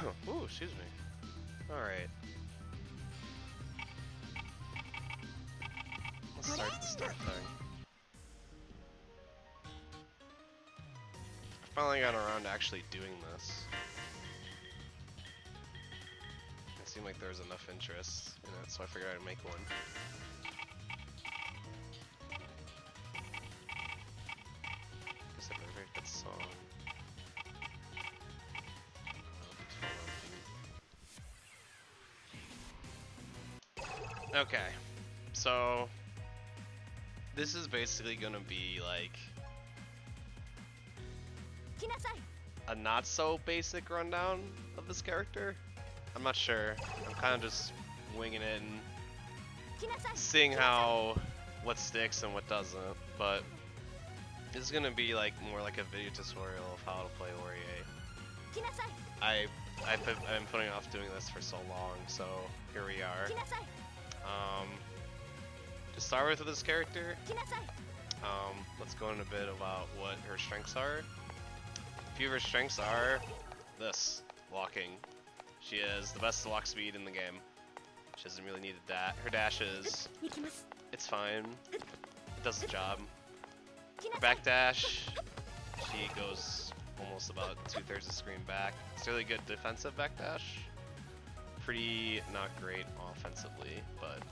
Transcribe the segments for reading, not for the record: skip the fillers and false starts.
Ooh, excuse me. Alright. Let's start the start thing. I finally got around to actually doing this. It seemed like there was enough interest in it, so I figured I'd make one. Guess I have a very good song. Okay, so this is basically gonna be like a not so basic rundown of this character. I'm not sure. I'm kind of just winging it and seeing what sticks and what doesn't. But this is gonna be like more like a video tutorial of how to play Orie. I've been putting off doing this for so long, so here we are. To start with this character, let's go into a bit about what her strengths are. A few of her strengths are this, walking. She has the best walk speed in the game. She doesn't really need a dash. Her dash is, it's fine. It does the job. Her back dash, she goes almost about 2/3 of the screen back. It's really good defensive back dash. Pretty not great offensively, but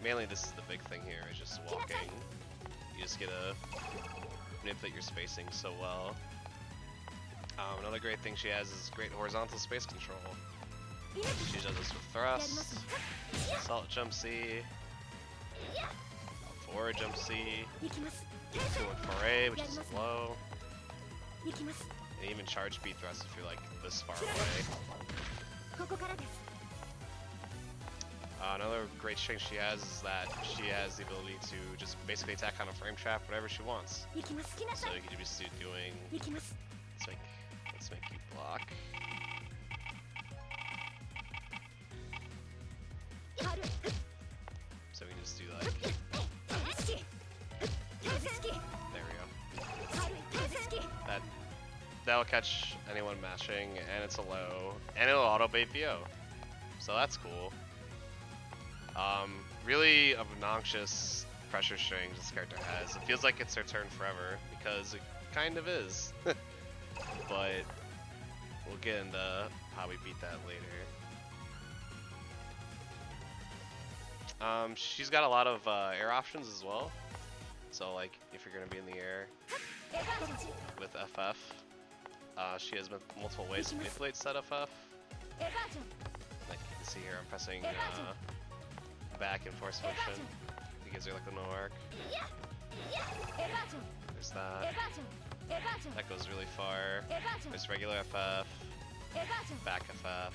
mainly this is the big thing here, is just walking. You just get to manipulate your spacing so well. Another great thing she has is great horizontal space control. She does this with thrust, assault jump C, forward jump C, 2-1-4A, which is low, and even charge speed thrust if you're like this far away. Another great strength she has is that she has the ability to just basically attack on a frame trap whenever she wants. So you can just do doing. Let's make you block. So we can just do like. There we go. That'll catch anyone mashing, and it's a low, and it'll auto bait VO. So that's cool. Really obnoxious pressure strings this character has. It feels like it's her turn forever, because it kind of is. But we'll get into how we beat that later. She's got a lot of air options as well. So like, if you're gonna be in the air with FF, she has multiple ways to manipulate said FF. Like you can see here, I'm pressing back and force function. It gives her like a no arc. There's that. That goes really far. There's regular FF, back FF,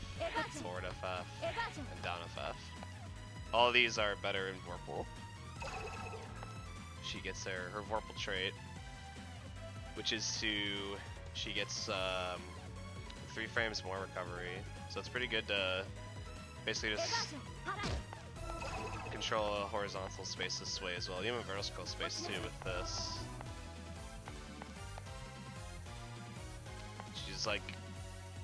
forward FF, and down FF. All of these are better in Vorpal. She gets her Vorpal trait, which is she gets 3 frames more recovery. So it's pretty good to basically just control a horizontal space this way as well. Even vertical space too with this. She's like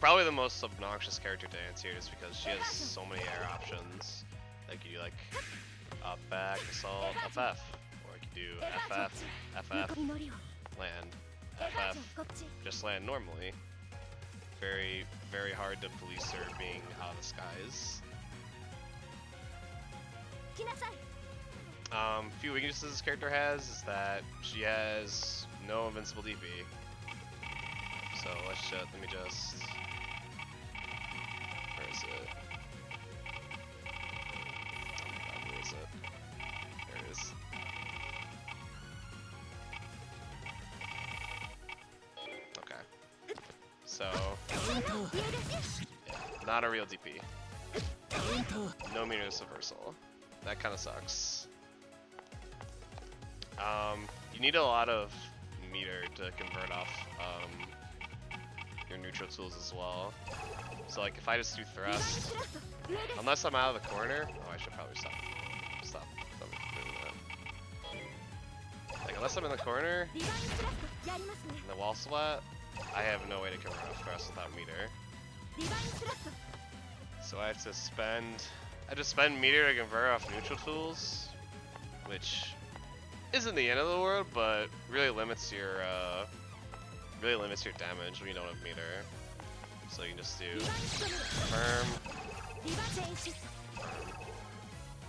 probably the most obnoxious character to dance here, just because she has so many air options. Like you like up, back, assault, FF, or you can do FF, FF, land, FF, just land normally. Very, very hard to police her being out of the skies. Few weaknesses this character has is that she has no invincible DP. So let me just, where is it? Oh my god, where is it? There it is. Okay. So, yeah, not a real DP. No meter reversal. That kind of sucks. You need a lot of meter to convert off your neutral tools as well. So like if I just do thrust, unless I'm out of the corner, oh I should probably stop doing that. Like unless I'm in the corner, in the wall slot, I have no way to convert off thrust without meter. So I have to spend... I just spend meter to convert off neutral tools, which isn't the end of the world, but really limits your damage when you don't have meter. So you can just do firm.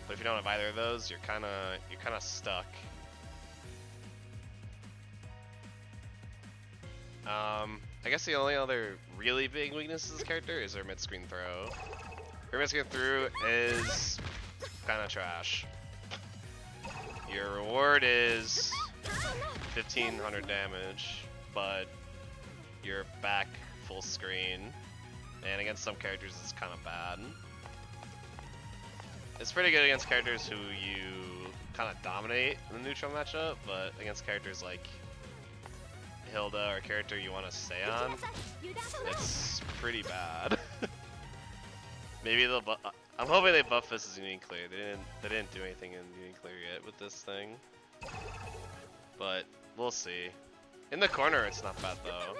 But if you don't have either of those, you're kinda stuck. I guess the only other really big weakness of this character is her mid-screen throw. Her mid-screen throw is kinda trash. Your reward is 1500 damage, but you're back full screen, and against some characters it's kind of bad. It's pretty good against characters who you kind of dominate in the neutral matchup, but against characters like Hilda or a character you want to stay on, it's pretty bad. Maybe they'll I'm hoping they buff this as Union Clear. They didn't do anything in Union Clear yet with this thing, but we'll see. In the corner, it's not bad though.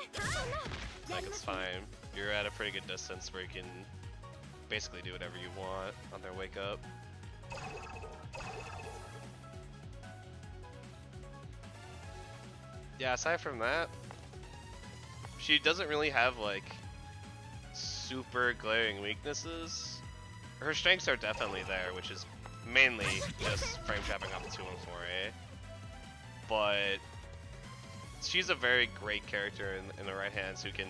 Like, it's fine. You're at a pretty good distance where you can basically do whatever you want on their wake up. Yeah, aside from that, she doesn't really have like super glaring weaknesses. Her strengths are definitely there, which is mainly just frame trapping up to 214A. But she's a very great character in the right hands who can...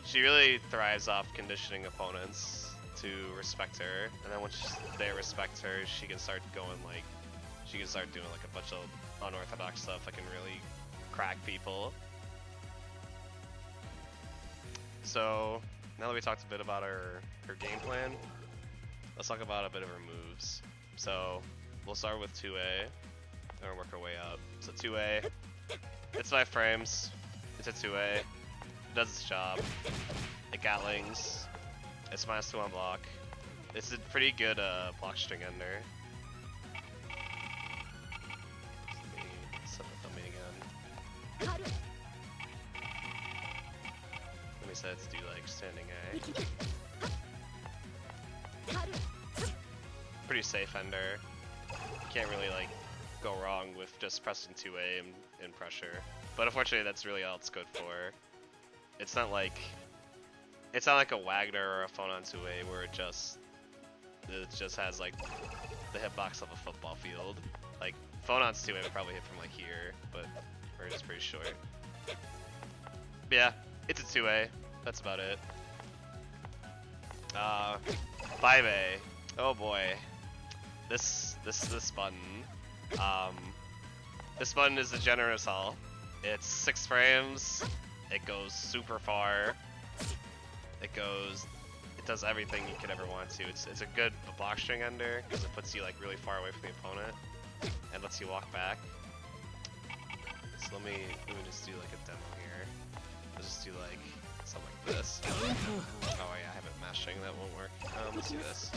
She really thrives off conditioning opponents to respect her, and then once they respect her, she can start going like... She can start doing like a bunch of unorthodox stuff that can really crack people. So, now that we talked a bit about her game plan, let's talk about a bit of her moves. So, we'll start with 2A, and work our way up. So 2A, it's 5 frames, it's a 2A, it does its job, it gatlings, it's -2 on block, it's a pretty good block string ender. Let me set the thumbing again. Let me set it to do like standing A. Pretty safe ender. You can't really like go wrong with just pressing 2A and pressure. But unfortunately that's really all it's good for. It's not like a Wagner or a phone on 2A where it just has like the hitbox of a football field. Like phone on 2A would probably hit from like here, but we're just pretty short. But yeah, it's a 2A. That's about it. 5A. Oh boy. This button. This button is a generous haul. It's 6 frames. It goes super far. It does everything you could ever want to. It's a good block string ender because it puts you like really far away from the opponent and lets you walk back. So let me just do like a demo here. Let's just do like something like this. Oh yeah, I have it mashing. That won't work. Let's do this.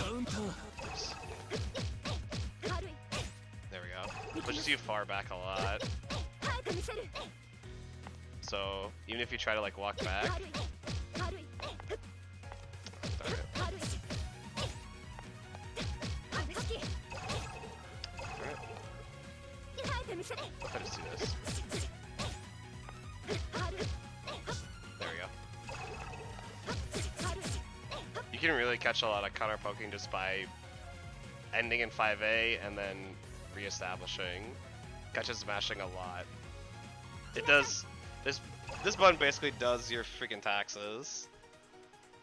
Oops. There we go. Pushes you far back a lot. So even if you try to like walk back. I'll just do this. There we go. You can really catch a lot of counter poking just by ending in 5A and then re-establishing. Catches smashing a lot. It does this button basically does your freaking taxes,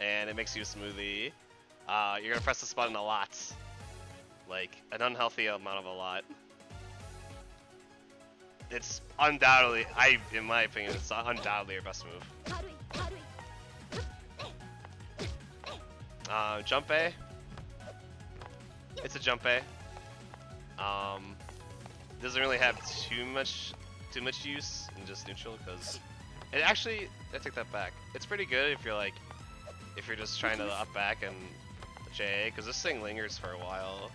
and it makes you a smoothie. You're gonna press this button a lot, like an unhealthy amount of a lot. It's undoubtedly, in my opinion, it's undoubtedly your best move. Jump A. It's a jump A. Doesn't really have too much use in just neutral because it actually, I take that back. It's pretty good if you're just trying to up back and JA because this thing lingers for a while.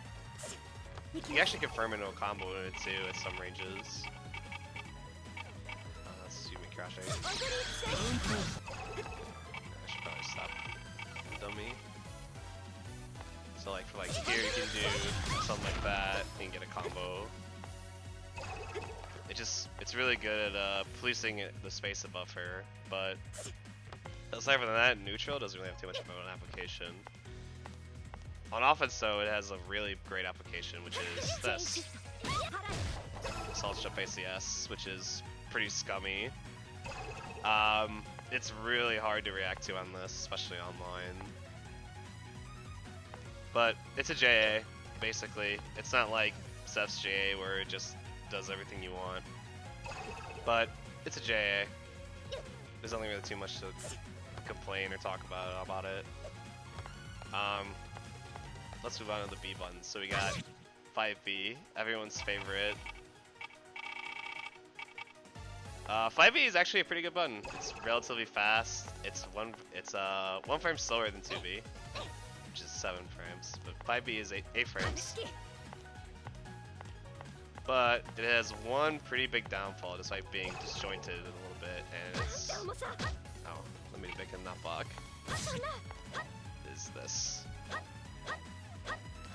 You can actually confirm into a combo in it too at some ranges. That's me crashing. dummy. So like for like here you can do something like that and get a combo. It's really good at policing the space above her, but aside from that, neutral doesn't really have too much of an application. On offense though, it has a really great application, which is this. Assault Jump ACS, which is pretty scummy. It's really hard to react to on this, especially online. But it's a JA, basically. It's not like Steph's JA where it just does everything you want. But it's a JA. There's not really too much to complain or talk about it. Let's move on to the B buttons. So we got 5B, everyone's favorite. 5B is actually a pretty good button. It's relatively fast. It's one frame slower than 2B, which is 7 frames. But 5B is 8 frames. But it has one pretty big downfall, despite being disjointed a little bit, and it's let me make a not block. Is this?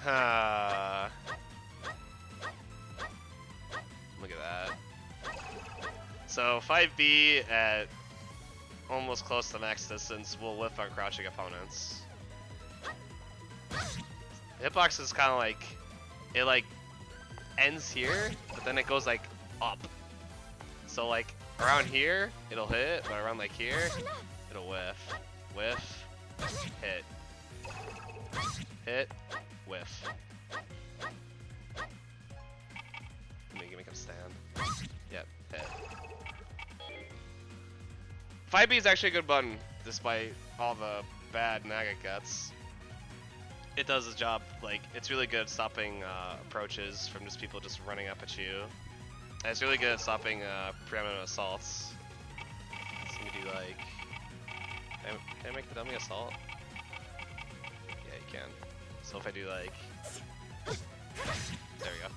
Look at that. So 5B at almost close to max distance will whiff on crouching opponents. Hitbox is kind of like, it like ends here, but then it goes like up. So like around here, it'll hit, but around like here, it'll whiff. Whiff, hit. Hit, whiff. Let me make him stand. Yep, hit. 5B is actually a good button, despite all the bad nag it gets. It does its job. Like, it's really good at stopping approaches from just people just running up at you. And it's really good at stopping preeminent assaults. So let me do like, can I make the dummy assault? Yeah, you can. So if I do like, there we go.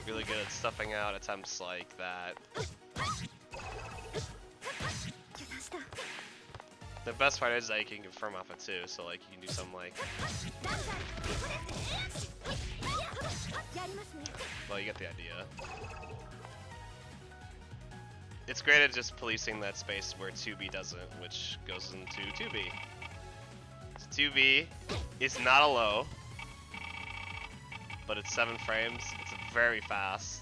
Really good at stuffing out attempts like that. The best part is that you can confirm off it too, so like you can do something like, well, you get the idea. It's great at just policing that space where 2B doesn't, which goes into 2B. So 2B is not a low, but it's 7 frames. It's very fast.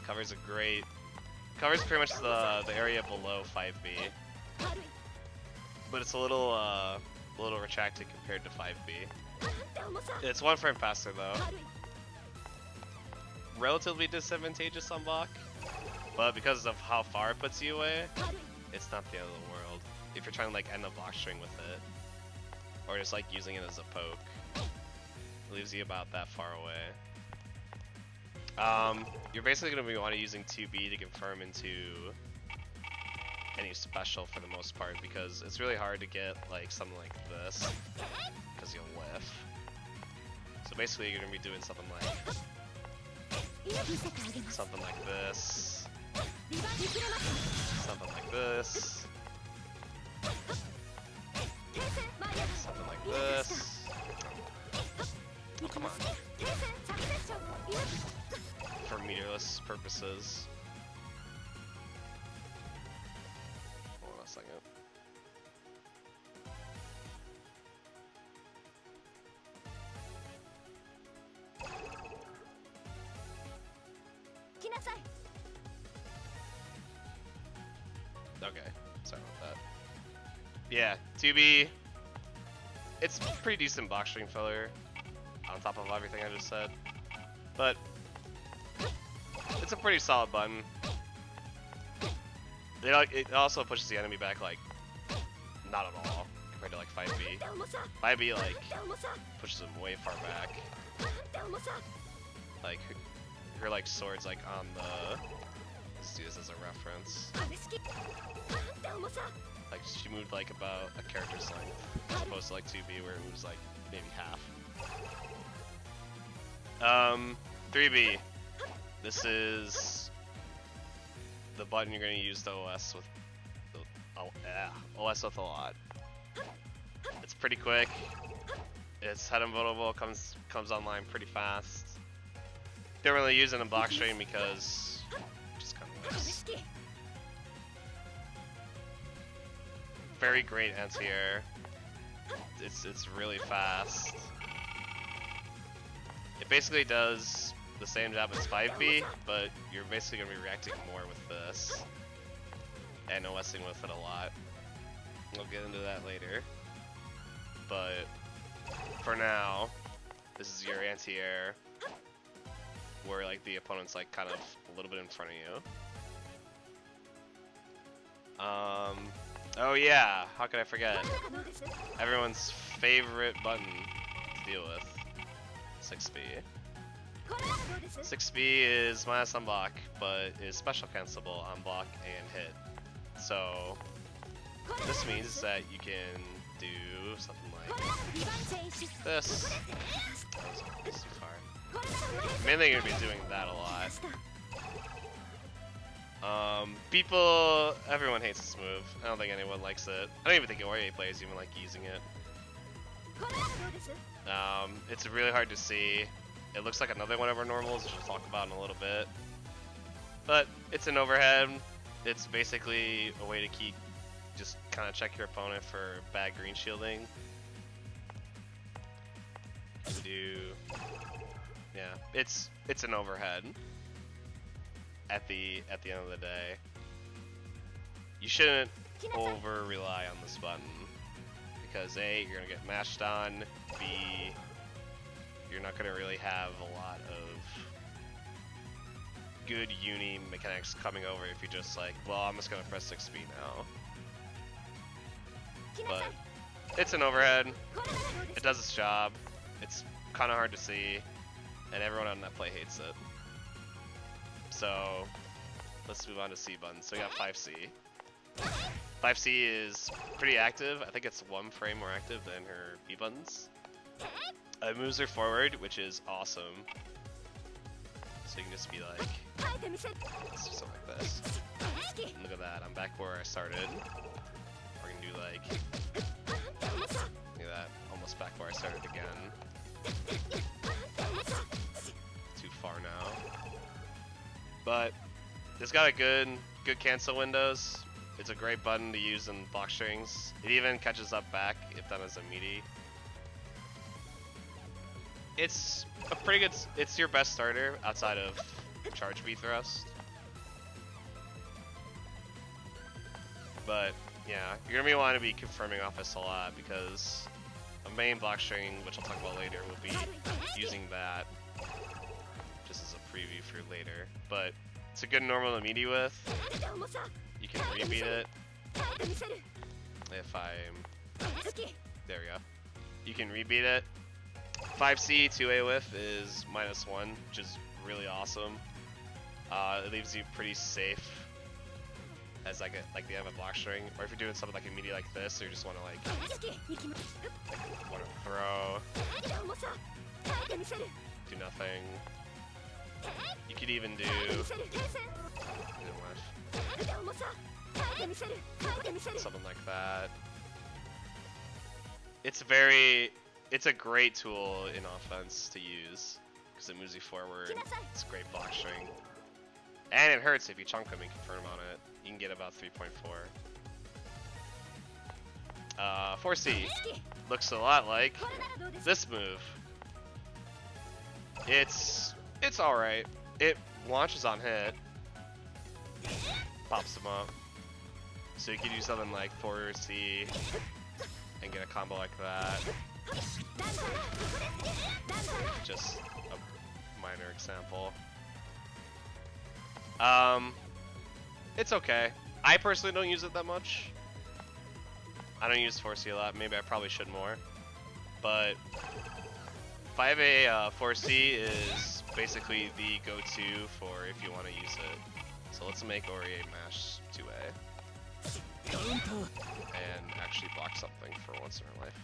Covers pretty much the area below 5B, but it's a little retracted compared to 5B. It's 1 frame faster though. Relatively disadvantageous on block, but because of how far it puts you away, it's not the end of the world. If you're trying to like end a block string with it, or just like using it as a poke, it leaves you about that far away. You're basically going to be wanting using 2B to confirm into any special for the most part, because it's really hard to get like something like this, because you'll whiff. So basically you're going to be doing something like this, something like this, something like this, oh come on. For meterless purposes. Hold on a second. Okay, sorry about that. Yeah, 2B. It's pretty decent box string filler on top of everything I just said, but it's a pretty solid button. It also pushes the enemy back like not at all compared to like 5B. 5B like pushes him way far back. Like her like sword's like on the. Let's do this as a reference. Like she moved like about a character's length, as opposed to like 2B where it moves like maybe half. 3B. This is the button you're going to use the OS with Oh, yeah, OS with a lot. It's pretty quick. It's head invotable, comes online pretty fast. Don't really use it in Blockstring because just kind of nice. Very great anti-air. It's really fast. It basically does the same job as 5B, but you're basically gonna be reacting more with this and OSing with it a lot. We'll get into that later. But for now, this is your anti-air, where like the opponent's like kind of a little bit in front of you. Oh yeah, how could I forget? Everyone's favorite button to deal with, 6B. 6B is minus on block, but is special cancelable on block and hit. So this means that you can do something like this. That was too far. Mainly you're gonna be doing that a lot. Everyone hates this move. I don't think anyone likes it. I don't even think Orie players even like using it. It's really hard to see. It looks like another one of our normals, which we'll talk about in a little bit. But it's an overhead. It's basically a way to just kind of check your opponent for bad green shielding. Yeah, it's an overhead. At the end of the day, you shouldn't over rely on this button because A, you're gonna get mashed on. B, you're not gonna really have a lot of good uni mechanics coming over if you just like, well, I'm just gonna press 6B now. But it's an overhead. It does its job. It's kind of hard to see, and everyone on that play hates it. So let's move on to C button. So we got 5C. 5C is pretty active. I think it's 1 frame more active than her B buttons. It moves her forward, which is awesome. So you can just be like, let's do something like this. And look at that, I'm back where I started. We're gonna do like, look at that, almost back where I started again. Too far now. But it's got a good cancel windows. It's a great button to use in Blockstrings. It even catches up back if done as a meaty. It's a pretty good. It's your best starter outside of charge B thrust. But yeah, you're gonna want to be confirming off this a lot because a main Blockstring, which I'll talk about later, will be using that. Just as a preview for later, but it's a good normal to meaty with. You can rebeat it. If I'm... There we go. You can rebeat it. 5C 2A whiff is -1, which is really awesome. It leaves you pretty safe as like the end of a Blockstring, or if you're doing something like a meaty like this, or you just want to like want to throw, do nothing. You could even do something like that. It's a great tool in offense to use because it moves you forward. It's a great Blockstring, and it hurts if you chunk them and confirm on it. You can get about 3.4. 4C looks a lot like this move. It's alright. It launches on hit, pops them up. So you could do something like 4C and get a combo like that. Just a minor example. It's okay. I personally don't use it that much. I don't use 4C a lot. Maybe I probably should more. But 5A 4C is basically the go-to for if you want to use it. So let's make Orie mash 2A and actually block something for once in her life.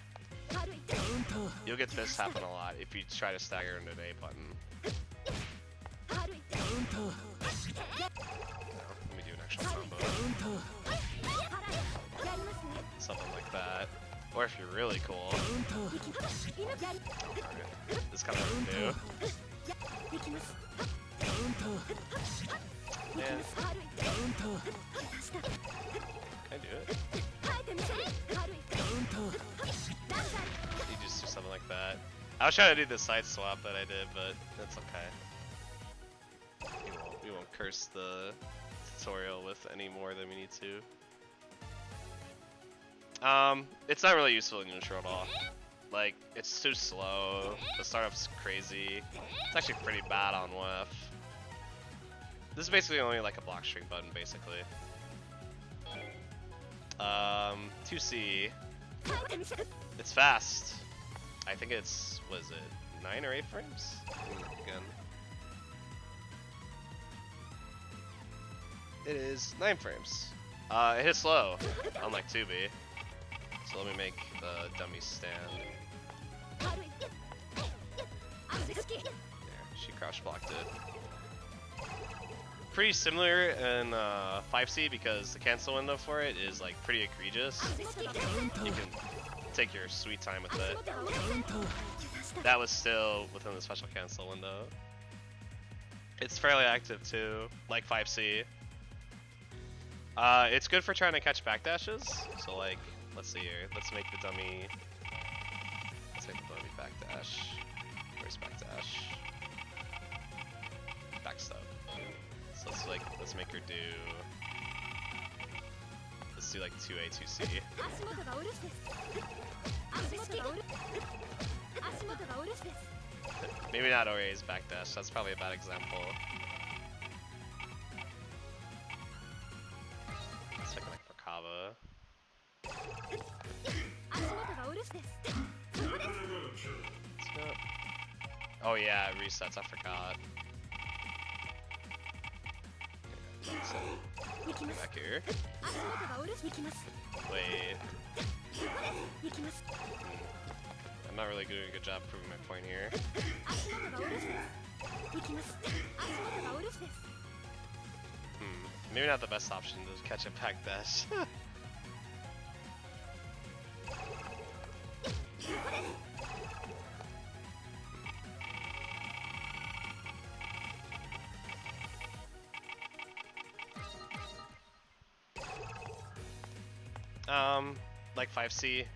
You'll get this happen a lot if you try to stagger into an A button. Let me do an actual combo. something like that. Or if you're really cool. Oh, this kind of new. Yeah. Can I do it? You just do something like that. I was trying to do the side swap that I did, but that's okay. We won't curse the tutorial with any more than we need to. It's not really useful in neutral at all. Like, it's too slow, the startup's crazy. It's actually pretty bad on WF. This is basically only like a block string button, basically. 2C. It's fast. I think it's, what is it, 9 or 8 frames? Again. It is 9 frames. It hits slow, unlike 2B. So let me make the dummy stand. There, she crouch blocked it. Pretty similar in 5C because the cancel window for it is like pretty egregious. You can take your sweet time with it. That was still within the special cancel window. It's fairly active too, like 5C. It's good for trying to catch backdashes. So like, let's see here. Let's make the dummy. Let's make the dummy backdash. Where's backdash? Backstep. So let's make her do. Let's do like 2A, 2C. Maybe not Orie's backdash. That's probably a bad example. Let's make like Merkava. Oh yeah, it resets, I forgot. So, back here. Wait. I'm not really doing a good job proving my point here. Maybe not the best option to catch a backdash. Like 5C,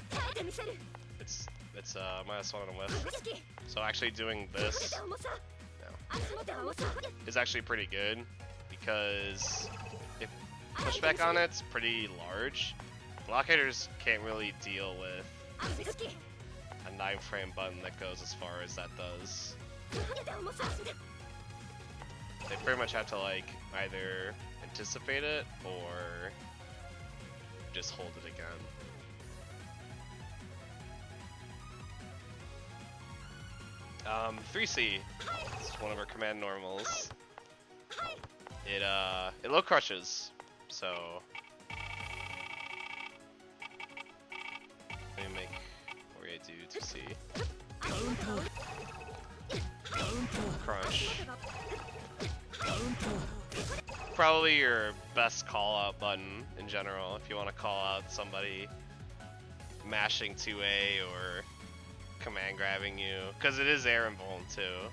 it's -1 on a whiff. So actually doing this is actually pretty good because if pushback on it's pretty large. Blockaders can't really deal with a 9-frame button that goes as far as that does. They pretty much have to like either anticipate it or just hold it again. 3C, it's one of our command normals. It low crushes, so let me make Orie do 2C. Crunch. Probably your best call out button in general if you want to call out somebody mashing 2A or command grabbing you, because it is air invuln too.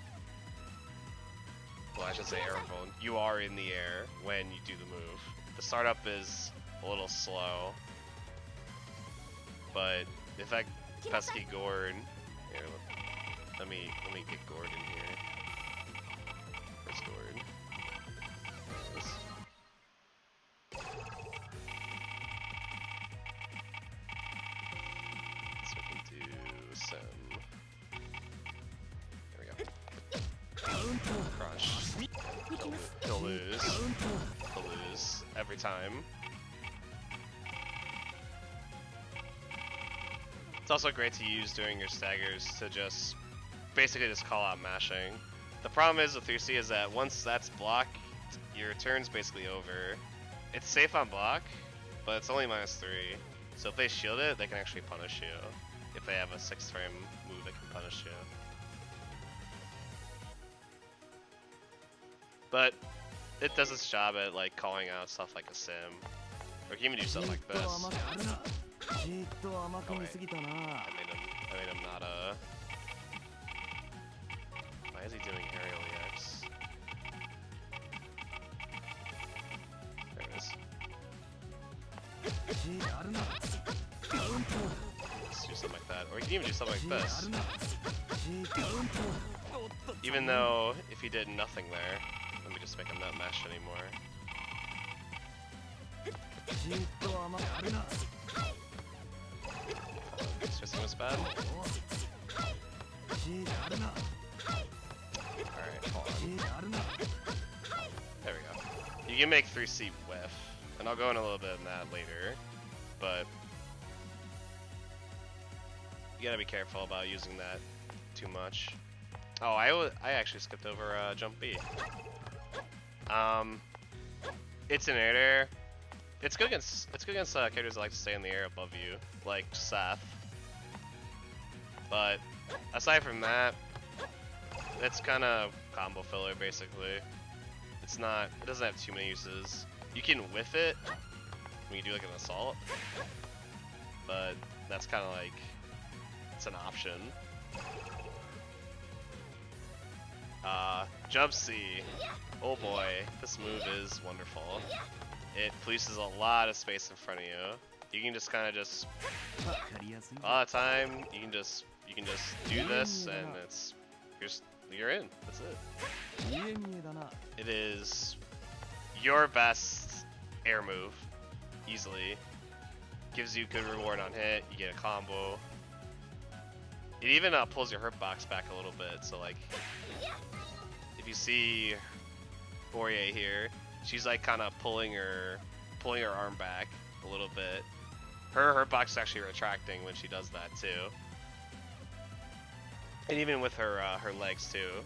Well, I should say air invuln. You are in the air when you do the move. The startup is a little slow, but if that pesky gourd, here, let me get gourd in here. Where's gourd? So we can do some. There we go. Crush. He'll lose. He'll lose every time. It's also great to use during your staggers to just basically just call out mashing. The problem is with 3C is that once that's blocked, your turn's basically over. It's safe on block, but it's only -3. So if they shield it, they can actually punish you. If they have a 6-frame move, they can punish you. But it does its job at like calling out stuff like a sim. Or you can even do stuff like this. Oh, wait. I made him not Why is he doing aerial EX? There it is. Let's do something like that. Or you can even do something like this. Even though if he did nothing there, let me just make him not mesh anymore. Switching was bad. Alright, hold on. There we go. You can make 3C whiff, and I'll go in a little bit on that later, but you gotta be careful about using that too much. Oh, I actually skipped over jump B. It's an air. It's good against characters that like to stay in the air above you, like Seth. But aside from that, it's kind of combo filler basically. It doesn't have too many uses. You can whiff it when you do like an assault, but that's kind of like, it's an option. Jump C. Oh boy, this move is wonderful. It polices a lot of space in front of you. You can just kind of just, a lot of time, you can just do this and you're in. That's it. It is your best air move, easily. Gives you good reward on hit, you get a combo. It even pulls your hurt box back a little bit, so like, if you see Orie here, she's like kind of pulling her arm back a little bit. Her hurt box is actually retracting when she does that too. And even with her legs too.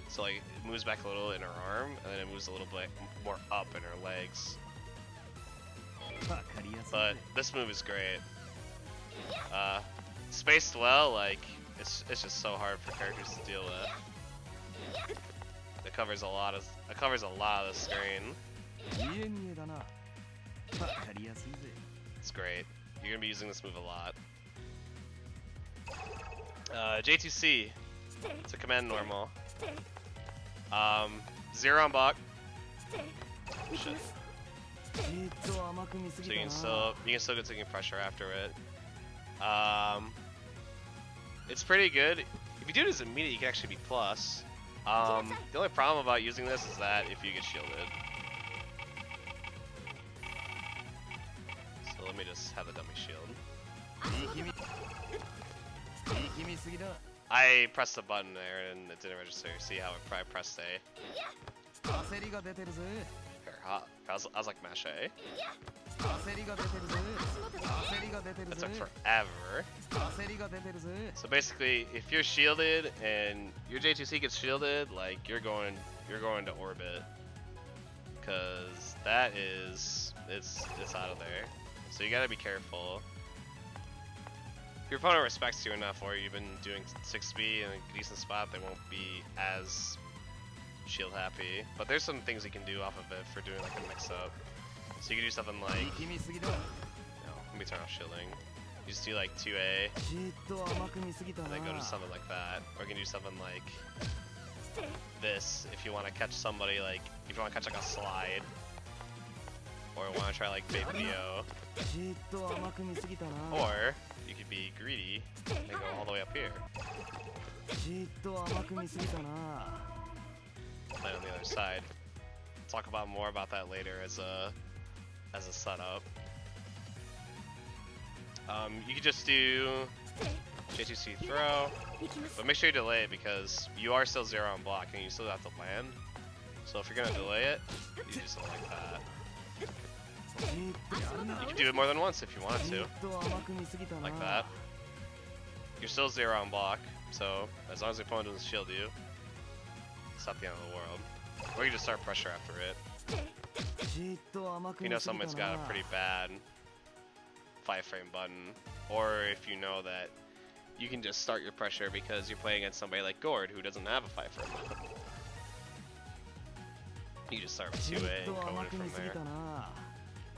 So like, it moves back a little in her arm, and then it moves a little bit more up in her legs. But this move is great. Spaced well, like, it's just so hard for characters to deal with. It covers a lot of the screen. It's great. You're gonna be using this move a lot. J2C. It's a command normal. 0 on block. Shit. So you can still get taking pressure after it. It's pretty good. If you do it as immediate, you can actually be plus. The only problem about using this is that if you get shielded. So let me just have the dummy shield. I pressed the button there and it didn't register. See how I pressed A. I was like mash A. That took forever. So basically, if you're shielded and your J2C gets shielded, like you're going to orbit, because that is it's out of there. So you gotta be careful. If your opponent respects you enough, or you've been doing 6B in a decent spot, they won't be as shield happy. But there's some things you can do off of it for doing like a mix-up. So you can do something like, no, let me turn off shielding. You just do like 2A, and then go to something like that. Or you can do something like this if you want to catch somebody, like if you want to catch like a slide, or want to try like bait video. Or you could be greedy and go all the way up here. Play on the other side. Talk about more about that later as a setup. You could just do J2C throw, but make sure you delay it because you are still 0 on block and you still have to land. So if you're gonna delay it, you do something like that. You can do it more than once if you wanted to, like that. You're still 0 on block, so as long as the opponent doesn't shield you, it's not the end of the world. Or you just start pressure after it. If you know someone's got a pretty bad 5-frame button, or if you know that you can just start your pressure because you're playing against somebody like Gord who doesn't have a 5-frame button. You just start with 2A and go in from there.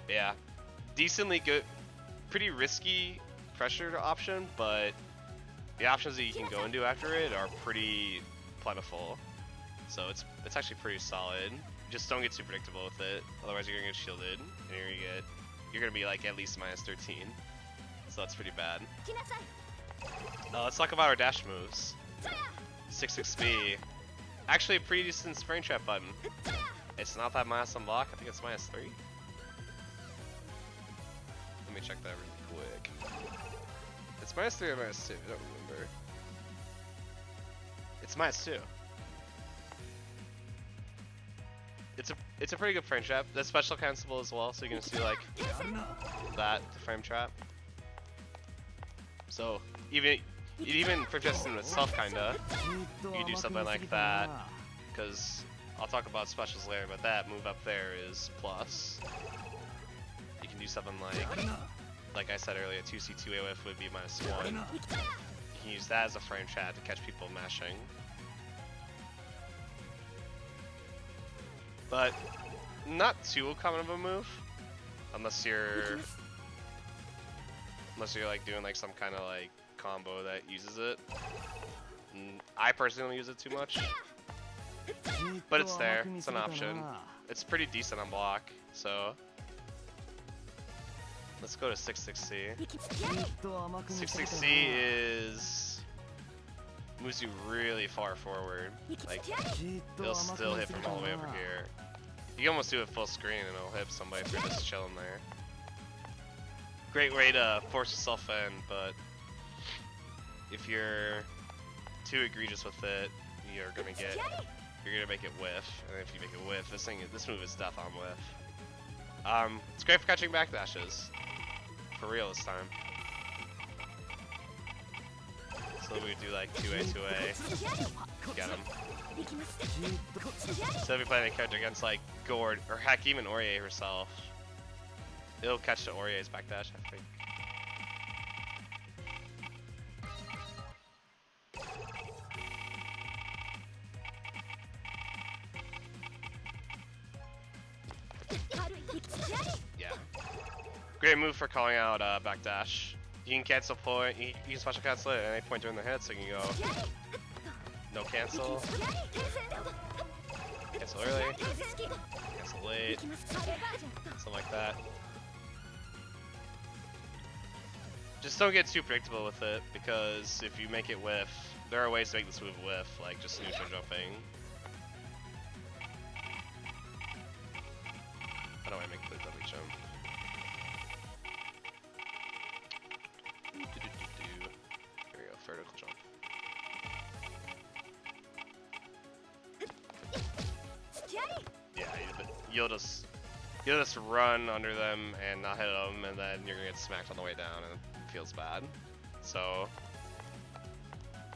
Yeah, decently good pretty risky pressure option, but the options that you can go into after it are pretty plentiful. So it's actually pretty solid. Just don't get too predictable with it, otherwise you're gonna get shielded, and you're gonna be like at least -13. So that's pretty bad. Let's talk about our dash moves. 6-6B. Actually a pretty decent frame trap button. It's not that minus on block, I think it's -3. Let me check that really quick. It's -3 or -2, I don't remember. It's -2. It's a pretty good frame trap. That's special cancelable as well, so you're gonna see like that frame trap. So even for just in itself, kinda, you do something like that. Because I'll talk about specials later, but that move up there is plus. You can do something like I said earlier, 2C2 AOF would be -1. You can use that as a frame trap to catch people mashing. But not too common of a move, unless you're like doing like some kind of like combo that uses it. I personally don't use it too much, but it's there. It's an option. It's pretty decent on block. So let's go to 6-6C. 6-6C moves you really far forward. Like it'll still hit from all the way over here. You can almost do it full screen and it'll hit somebody if you're just chilling there. Great way to force yourself in, but if you're too egregious with it, you're gonna make it whiff, and if you make it whiff, this move is death on whiff. It's great for catching backdashes, for real this time. So we do like 2A, get him. So if you're playing a character against like Gord, or heck, even Orie herself, it'll catch the Orie's backdash, I think. Yeah. Great move for calling out backdash. You can cancel point, you can special cancel it at any point during the hit, so you can go no cancel, cancel early, cancel late, something like that. Just don't get too predictable with it, because if you make it whiff, there are ways to make this move whiff, like just neutral jumping. How do I make the W jump? Here we go, vertical jump. Yeah, you'll just run under them and not hit them, and then you're gonna get smacked on the way down, and it feels bad. So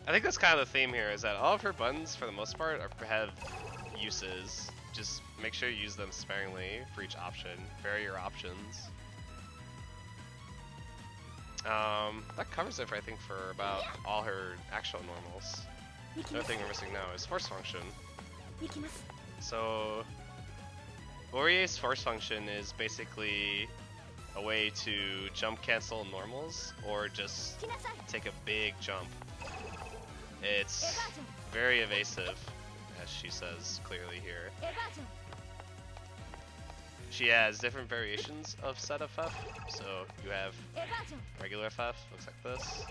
I think that's kind of the theme here, is that all of her buttons, for the most part, have uses. Just make sure you use them sparingly for each option. Vary your options. That covers it, I think, for about all her actual normals. The other thing we're missing now is force function. So Orie's force function is basically a way to jump cancel normals, or just take a big jump. It's very evasive, as she says clearly here. She has different variations of set FF. So you have regular FF, looks like this.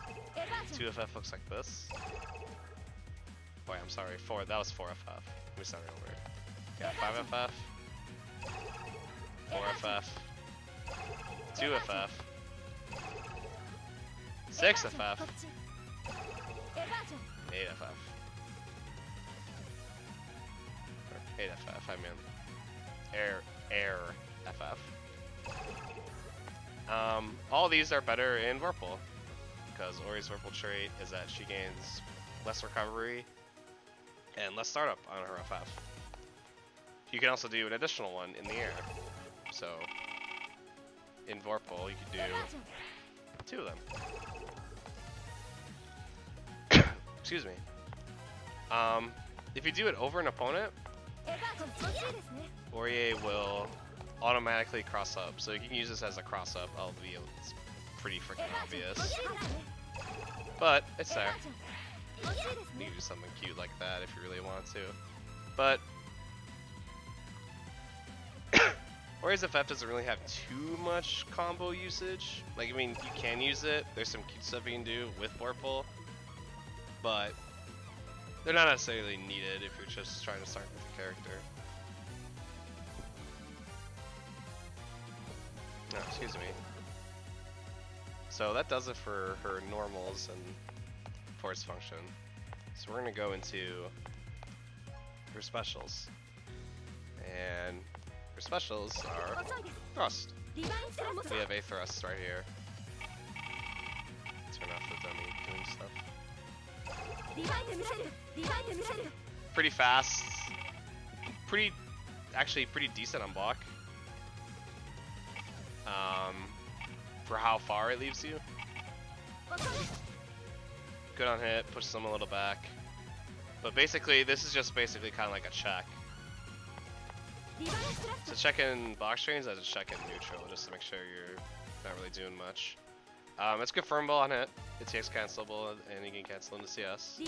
2FF looks like this. Wait, I'm sorry, that was 4FF. Let me start it over. Yeah, 5FF, 4FF, 2FF, 6FF, 8FF. 8FF, I mean air FF. All these are better in Vorpal, because Orie's Vorpal trait is that she gains less recovery and less startup on her FF. You can also do an additional one in the air. So in Vorpal you can do 2 of them. Excuse me. If you do it over an opponent, Orie will automatically cross up. So you can use this as a cross up, albeit it's pretty freaking obvious. But it's there. You can do something cute like that if you really want to. But Orie's FF doesn't really have too much combo usage. Like, I mean, you can use it. There's some cute stuff you can do with Vorpal, but they're not necessarily needed if you're just trying to start with a character. No, excuse me. So that does it for her normals and force function. So we're gonna go into her specials, and her specials are thrust. We have a thrust right here. Turn off the dummy doing stuff. Pretty fast. Actually pretty decent on block. For how far it leaves you. Good on hit, pushes them a little back. But basically, this is just basically kind of like a check. So check in Blockstrings as a check in neutral, just to make sure you're not really doing much. It's good firm ball on hit. It's TX cancelable, and you can cancel into CS.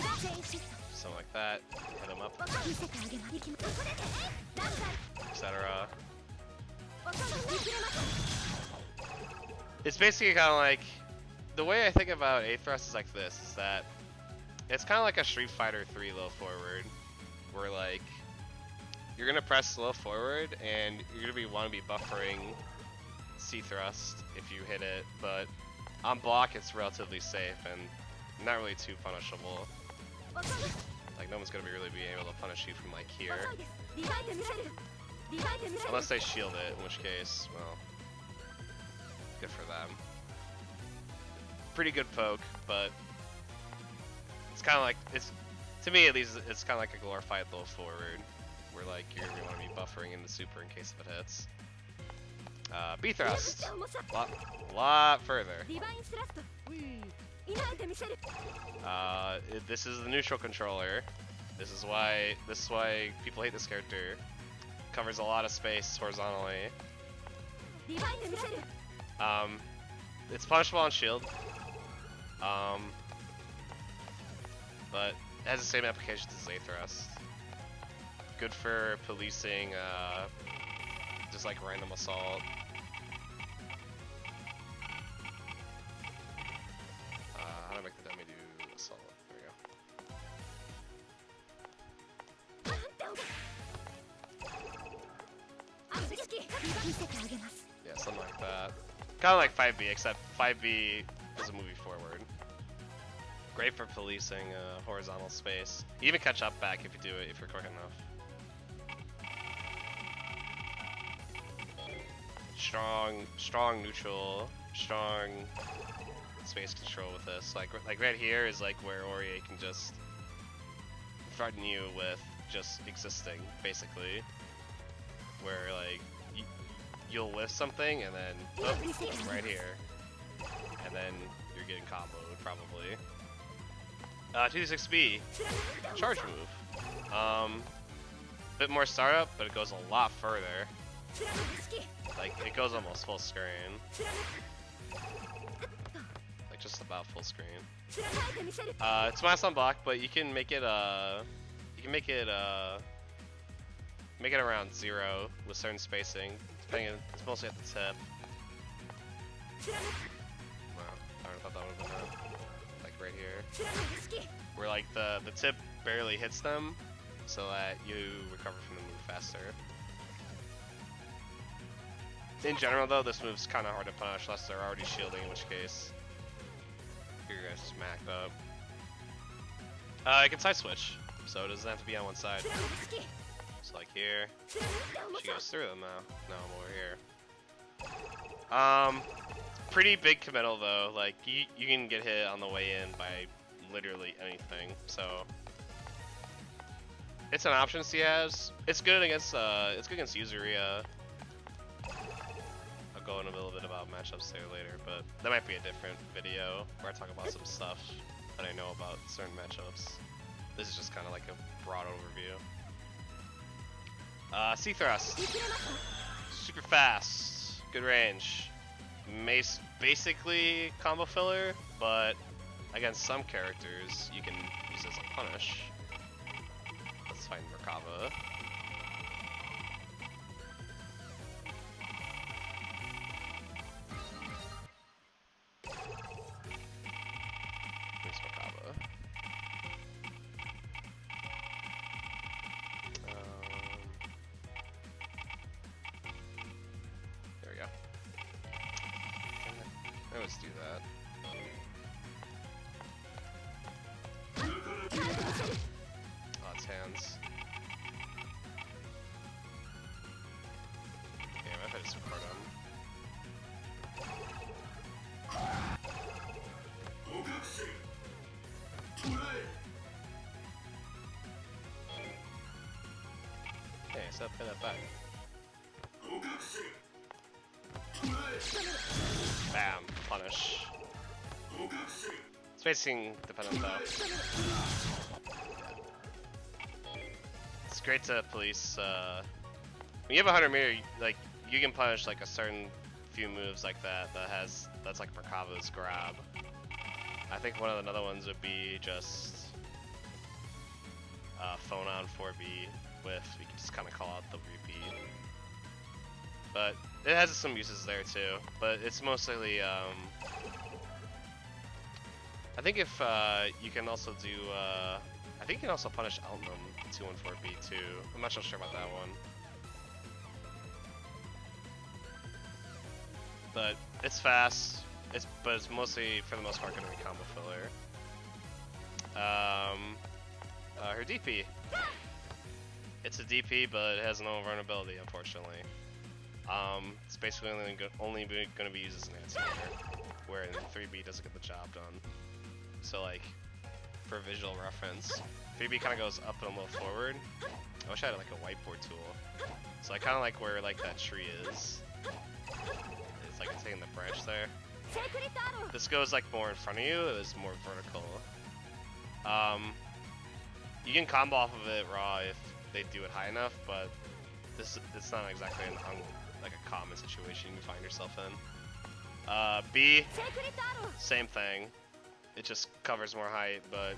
Something like that. Hit him up. Etc. It's basically kind of like, the way I think about A thrust is like this, is that it's kind of like a Street Fighter 3 low forward, where like, you're gonna press low forward and you're gonna want to be buffering C thrust if you hit it, but on block it's relatively safe and not really too punishable. Like no one's gonna really be able to punish you from like here, unless they shield it, in which case, well, good for them. Pretty good poke, but it's kind of like, to me at least, it's kind of like a glorified low forward, where like you want to be buffering into super in case if it hits. B thrust, lot further. This is the neutral controller. This is why people hate this character. Covers a lot of space horizontally. It's punishable on shield. But it has the same applications as A thrust. Good for policing, just like random assault. How do I make the dummy do assault? There we go. Yeah, something like that. Kind of like 5B, except 5B is a movie forward. Great for policing horizontal space. You even catch up back if you do it, if you're quick enough. Strong neutral, strong space control with this. Like right here is like where Orie can just threaten you with just existing, basically. Where like you'll lift something and then right here, and then you're getting comboed probably. 2d6B, charge move. Bit more startup, but it goes a lot further. Like it goes almost full screen. Like just about full screen. It's minus on block, but you can make it make it around 0 with certain spacing. Depending, it's mostly at the tip. Wow, I thought that would have been like right here, where like the tip barely hits them, so that you recover from the move faster. In general though, this move's kind of hard to punish unless they're already shielding, in which case you're gonna smacked up. I can side switch, so it doesn't have to be on one side. So like here, she goes through them now. No, I'm over here. Pretty big committal though. Like you can get hit on the way in by literally anything. So it's an option she has. It's good against Usuria. I'll go in a little bit about matchups there later, but that might be a different video where I talk about some stuff that I know about certain matchups. This is just kind of like a broad overview. C thrust, super fast, good range. Mace basically combo filler, but against some characters you can use it as a punish. Let's find Merkava. Where's Merkava? There we go. I always do that. Oh, it's hands. Damn, I've had to support him. Okay, so I'll pin that back. Bam, punish. Spacing dependent though. It's great to police. When you have a 100 meter, like you can punish like a certain few moves like that. That's like Merkava's grab. I think one of the other ones would be just phone on 4B with you can just kind of call out the repeat. But it has some uses there too. But it's mostly I think if you can also do, I think you can also punish Eltnum 214B too. I'm not so sure about that one. But it's fast. But it's mostly, for the most part, going to be combo filler. Her DP. It's a DP, but it has no vulnerability, unfortunately. It's basically only going to be used as an anti-hitter, where in 3B doesn't get the job done. So like, for visual reference, 3B kind of goes up and a little forward. I wish I had like a whiteboard tool. So I kind of like where like that tree is. It's like taking the branch there. This goes like more in front of you. It is more vertical. You can combo off of it raw if they do it high enough, but it's not exactly like a common situation you find yourself in. B, same thing. It just covers more height, but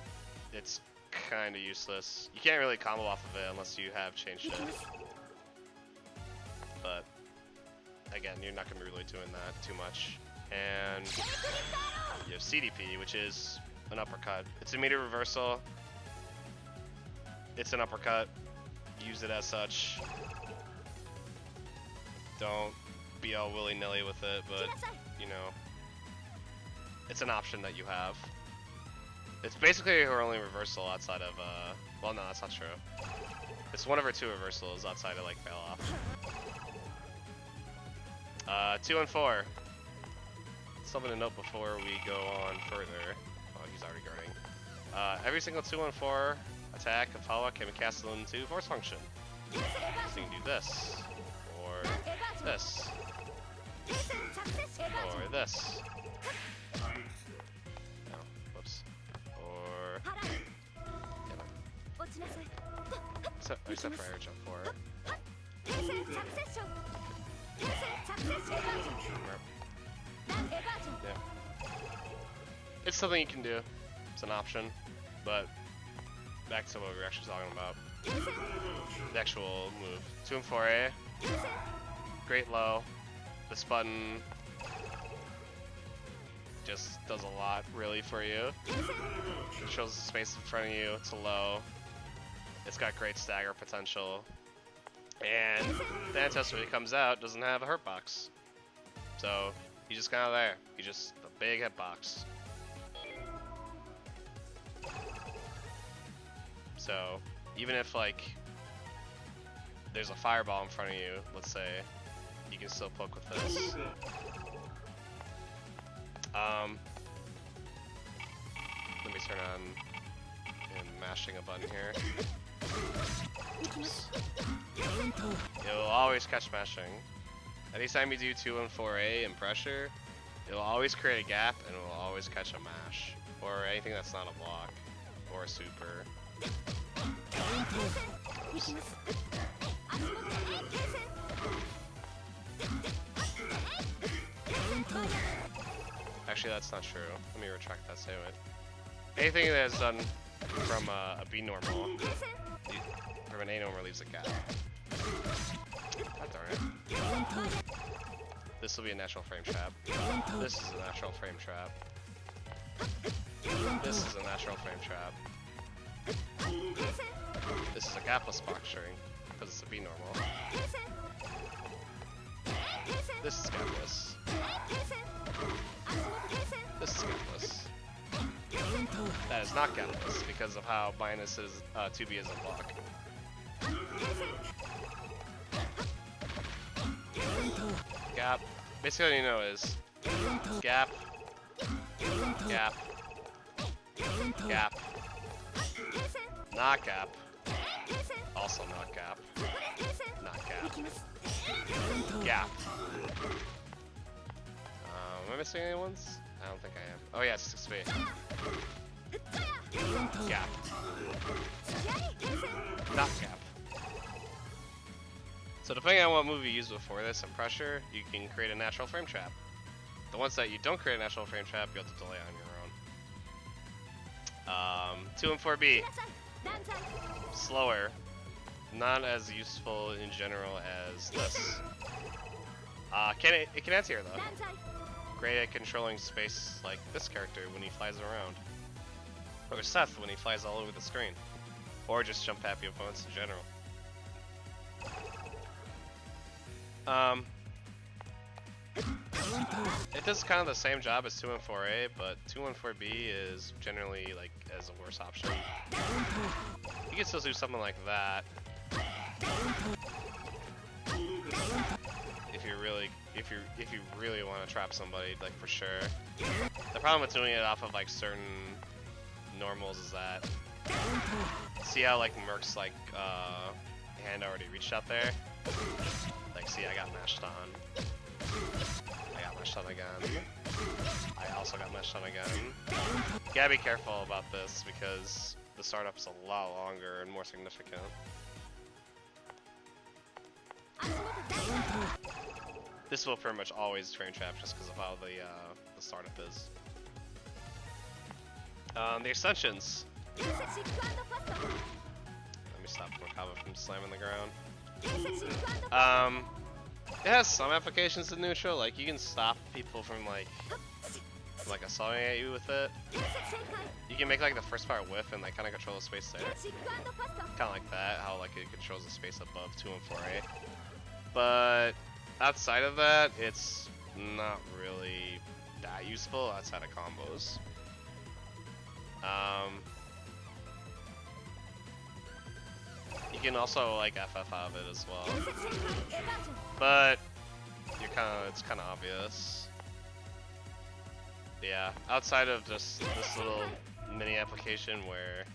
it's kind of useless. You can't really combo off of it unless you have chain shift. But again, you're not going to be really doing that too much. And you have CDP, which is an uppercut. It's a meter reversal. It's an uppercut. Use it as such. Don't be all willy-nilly with it, but you know, it's an option that you have. It's basically her only reversal outside of, well, no, that's not true. It's one of her 2 reversals outside of, like, Fail Off. 2 and 4. Something to note before we go on further. Oh, he's already guarding. Every single 2 and 4 attack and follow-up can be casted into Force Function. So you can do this, or this, or this. No, whoops. Or... Except for air jump 4. Yeah. It's something you can do. It's an option. But back to what we were actually talking about. The actual move. 2 and 4A. Great low. This button just does a lot really for you. It shows the space in front of you. It's a low. It's got great stagger potential. And the Antest, when it comes out, doesn't have a hurt box. So he's just kind of there. He's just a big hitbox. So even if like there's a fireball in front of you, let's say, you can still poke with this. Let me turn on and mashing a button here. It will always catch mashing. Anytime you do 2 and 4A in pressure, it will always create a gap and it will always catch a mash. Or anything that's not a block. Or a super. Oops. Actually, that's not true. Let me retract that statement. Anything that is done from a B normal, from an A normal leaves a gap. God darn it. This will be a natural frame trap. This is a natural frame trap. This is a natural frame trap. This is a gapless box string, because it's a B normal. This is gapless. This is gapless. That is not gapless because of how minus is 2B is a block. Gap. Basically what you know is gap, gap, gap, not gap, also not gap, not gap, gap. Am I missing any ones? I don't think I am. Oh yeah, it's 6B. Gap. Not gap. So depending on what move you use before this and pressure, you can create a natural frame trap. The ones that you don't create a natural frame trap, you have to delay on your own. 2 and 4B. Slower. Not as useful in general as this. It can anti-air though. Great at controlling space like this character when he flies around. Or Seth when he flies all over the screen. Or just jump happy opponents in general. It does kind of the same job as 2 and 4A, but 2 and 4B is generally like as a worse option. You can still do something like that. If you really want to trap somebody, like for sure. The problem with doing it off of like certain normals is that, see how like Merc's like hand already reached out there? Like see, I got mashed on. I got mashed on again. I also got mashed on again. You gotta be careful about this because the startup is a lot longer and more significant. This will pretty much always frame trap just because of how the startup is. The extensions. Let me stop Vorpal from slamming the ground. It has some applications in neutral, like you can stop people from like assaulting at you with it. You can make like the first part whiff and like kind of control the space there. Kind of like that, how like it controls the space above 2 and 4A. But outside of that, it's not really that useful outside of combos. You can also like FF out of it as well, but it's kind of obvious. Yeah, outside of just this little mini application where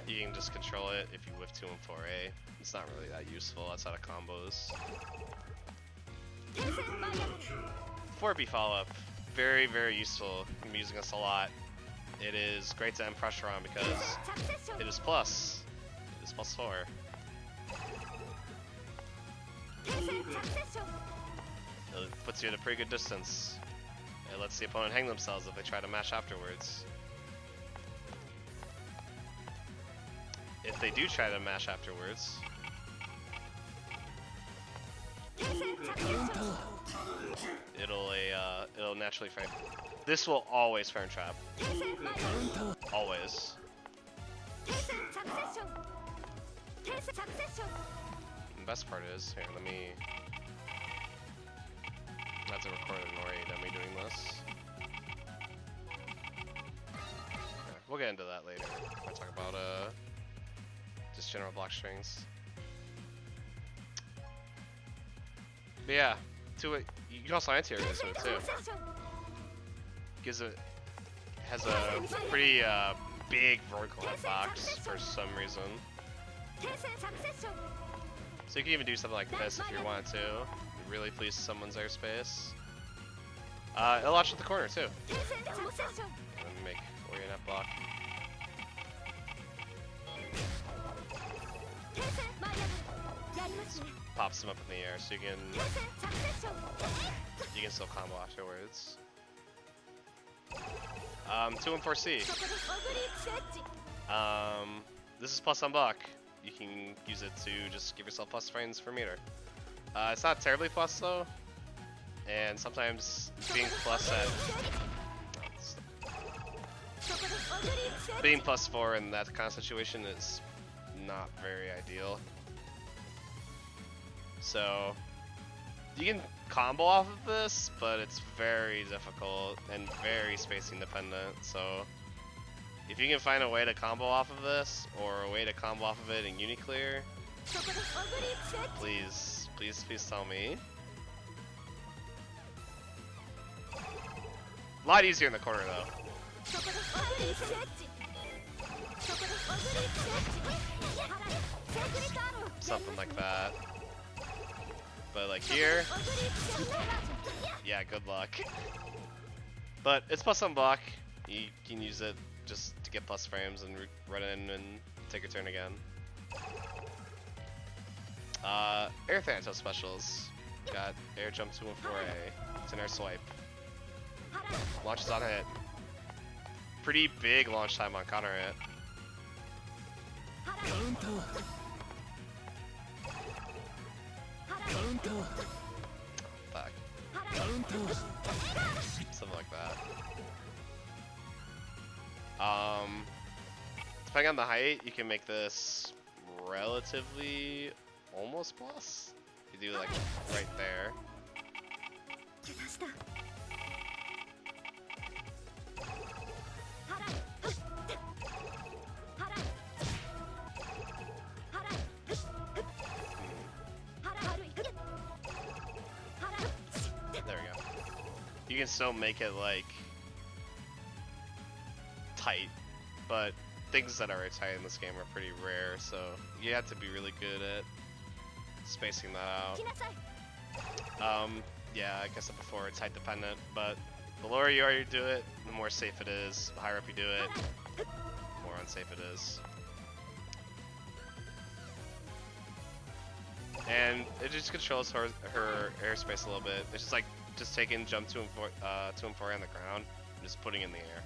you can just control it if you whiff 2 and 4A, it's not really that useful outside of combos. 4B follow-up, very, very useful. I'm using this a lot. It is great to end pressure on because it is plus. It is +4. It puts you at a pretty good distance. It lets the opponent hang themselves if they try to mash afterwards. If they do try to mash afterwards, it'll naturally frame. This will always frame trap. Always. The best part is, here, let me... That's a recorded Orie of me doing this. Okay, we'll get into that later. I'll talk about just general block strings. But yeah, you can also anti-air this with it too. Has a pretty big vertical hitbox for some reason. So you can even do something like this if you wanted to. Really please someone's airspace. It'll launch at the corner too. Let me make Orie net block. Pops them up in the air so you can still combo afterwards. 2 and 4C. This is plus on block. You can use it to just give yourself plus frames per meter. It's not terribly plus though, and sometimes being plus at being plus 4 in that kind of situation is not very ideal. So you can combo off of this, but it's very difficult and very spacing dependent. So if you can find a way to combo off of this, or a way to combo off of it in Uniclear, please, please, please tell me. A lot easier in the corner though. Something like that. But like here, yeah, good luck. But it's plus on block. You can use it just to get plus frames and run in and take your turn again. Air Thanatos specials. Got air jump 2 and 4A. It's an air swipe. Launches on hit. Pretty big launch time on counter hit. Fuck. Something like that. Depending on the height, you can make this relatively almost plus. You do like right there. There we go. You can still make it like tight, but things that are tight in this game are pretty rare, so you have to be really good at spacing that out. Yeah, like I said before, it's height dependent, but the lower you already do it, the more safe it is. The higher up you do it, the more unsafe it is. And it just controls her airspace a little bit. It's just like just taking jump 2 and 4 on the ground and just putting it in the air.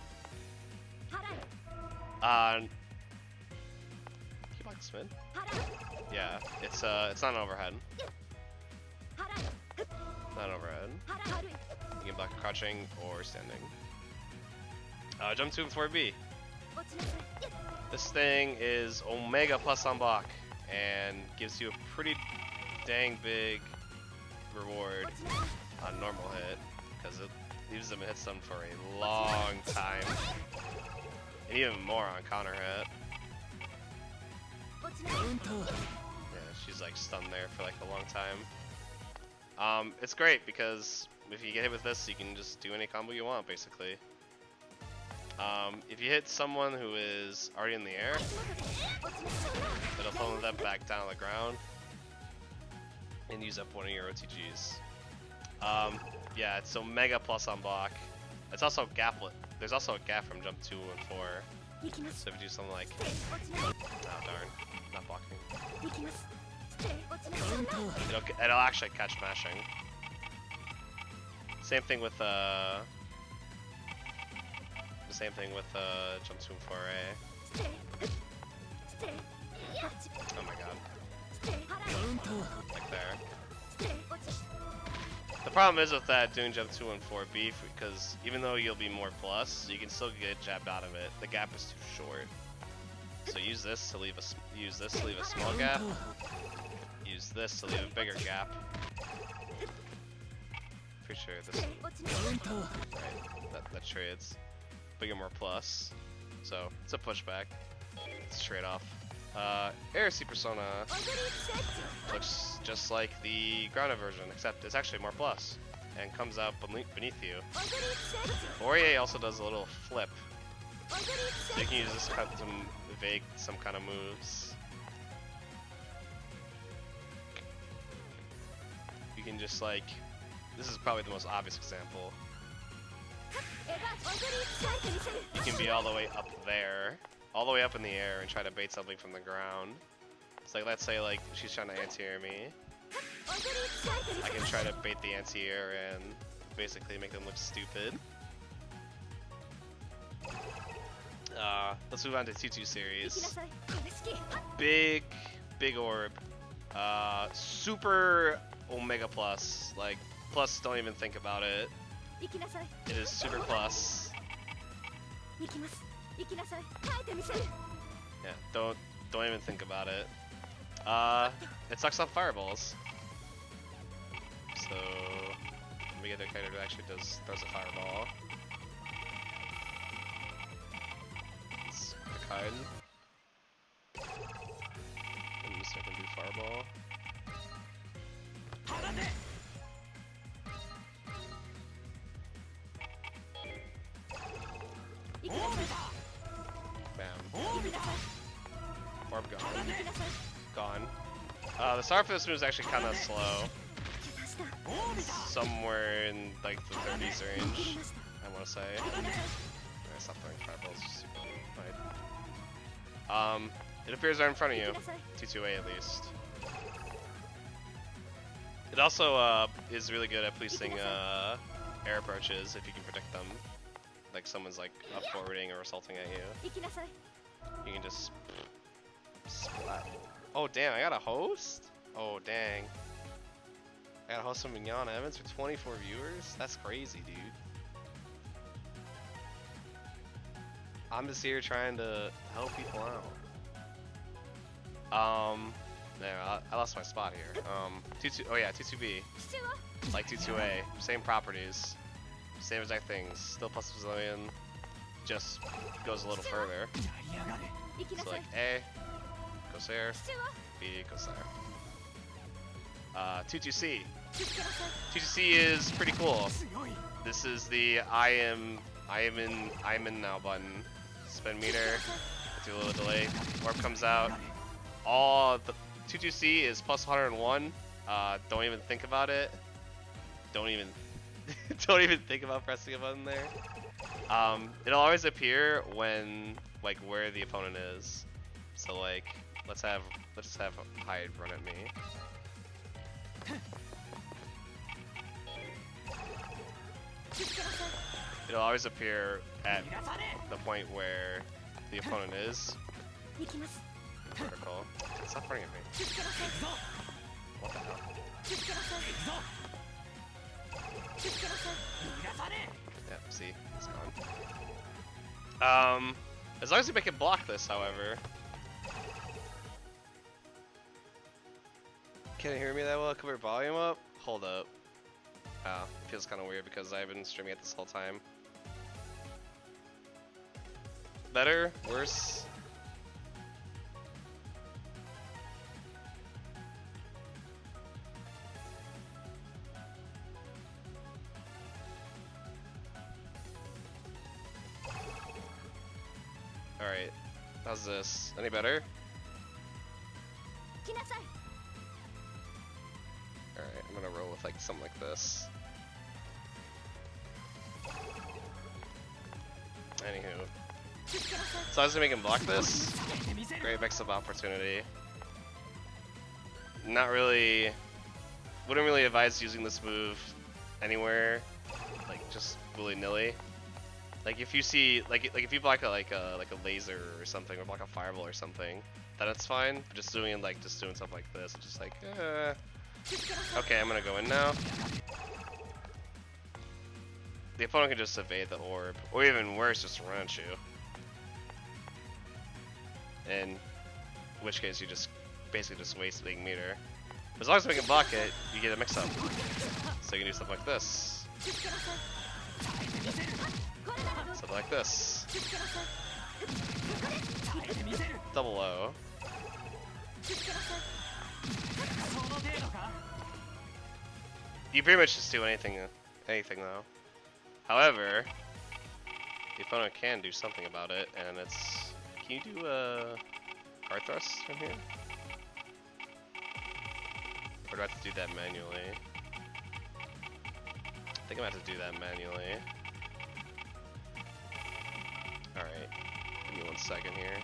Keep on spin. Yeah, it's not an overhead. Not an overhead. You can block crouching or standing. Jump 2 and 4B. This thing is Omega plus on block and gives you a pretty dang big reward on normal hit because it leaves them and hits them for a long time, and even more on counter hit. Yeah, she's like stunned there for like a long time. It's great because if you get hit with this, you can just do any combo you want basically. If you hit someone who is already in the air, it'll pull them back down on the ground and use up one of your OTGs. Yeah, it's Omega plus on block. It's also gaplet. There's also a gap from jump 2 and 4. So if you do something like, oh darn, not blocking. It'll actually catch mashing. Same thing with jump 2 and 4A. Oh my god. Like there. The problem is with that doing jump 2 and 4B, because even though you'll be more plus, you can still get jabbed out of it. The gap is too short. So use this to leave a small gap. Use this to leave a bigger gap. Pretty sure this. Right, that trades. Bigger, more plus. So it's a pushback. It's a trade-off. Air C Persona looks just like the grounded version, except it's actually more plus and comes out beneath you. Orie also does a little flip. So you can use this to evade some kind of moves. You can just like, this is probably the most obvious example. You can be all the way up there, all the way up in the air, and try to bait something from the ground. It's like, let's say like she's trying to anti-air me. I can try to bait the anti-air and basically make them look stupid. let's move on to 2-2 series. Big orb. Super Omega Plus. Like, plus, don't even think about it. It is super plus. Yeah, don't even think about it. It sucks off fireballs. So, let me get a character who actually throws a fireball. Let's pick hide. And just so I can do fireball. Bam. Orb gone. The start for this move is actually kind of slow. Somewhere in like the 30s range, I want to say. I stopped throwing fireballs. Super wide. It appears right in front of you. 2-2A at least. It also is really good at policing air approaches if you can predict them. Like someone's like up forwarding or assaulting at you. You can just splat. Oh damn, I got a host? Oh dang. I got a host from Mignon Evans for 24 viewers? That's crazy, dude. I'm just here trying to help people out. There, I lost my spot here. 2-2, oh yeah, 2-2B. Like 2-2A, same properties. Same exact things, still plus Brazilian, just goes a little further. So like A, goes there, B, goes there. 2-2C. 2-2C is pretty cool. This is the I am in now button. Spin meter, do a little delay, orb comes out. All the 2-2C is plus 101. Don't even think about it. Don't even think about pressing a button there. It'll always appear when like where the opponent is. So like let's just have Hyde run at me. It'll always appear at the point where the opponent is. Vertical. Stop running at me. What the hell? Yep, see, it's gone. As long as you make it block this, however. Can you hear me that well? Can we volume up? Hold up. Oh, it feels kind of weird because I've been streaming it this whole time. Better? Worse? Alright, how's this? Any better? Alright, I'm gonna roll with like something like this. Anywho. So I was gonna make him block this. Great mix of opportunity. Not really, wouldn't really advise using this move anywhere, like just willy-nilly. Like if you see, like if you block a laser or something, or block a fireball or something, then it's fine. But just doing stuff like this, it's just like, okay, I'm gonna go in now. The opponent can just evade the orb, or even worse, just run at you. In which case, you just basically just waste big meter. But as long as we can block it, you get a mix-up. So you can do stuff like this. Something like this. Double O. You pretty much just do anything though. However, the opponent can do something about it, and it's... Can you do a card thrust from here? Or do I have to do that manually? I think I'm gonna have to do that manually. Alright, give me 1 second here.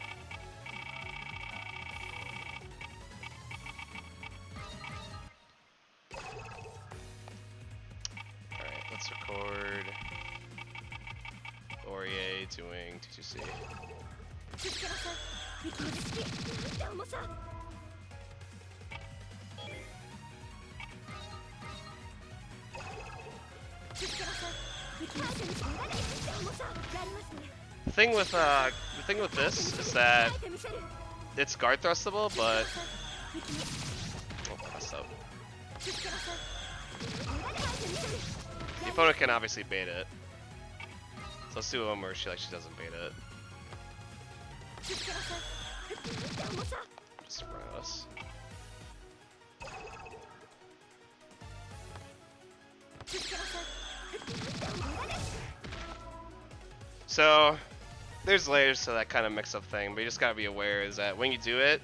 Alright, let's record Orie doing 2-2C. The thing with this is that it's guard thrustable, but oh, messed up. The opponent can obviously bait it. So let's do one where she doesn't bait it. Just run us. So there's layers to that kind of mix-up thing, but you just gotta be aware is that when you do it,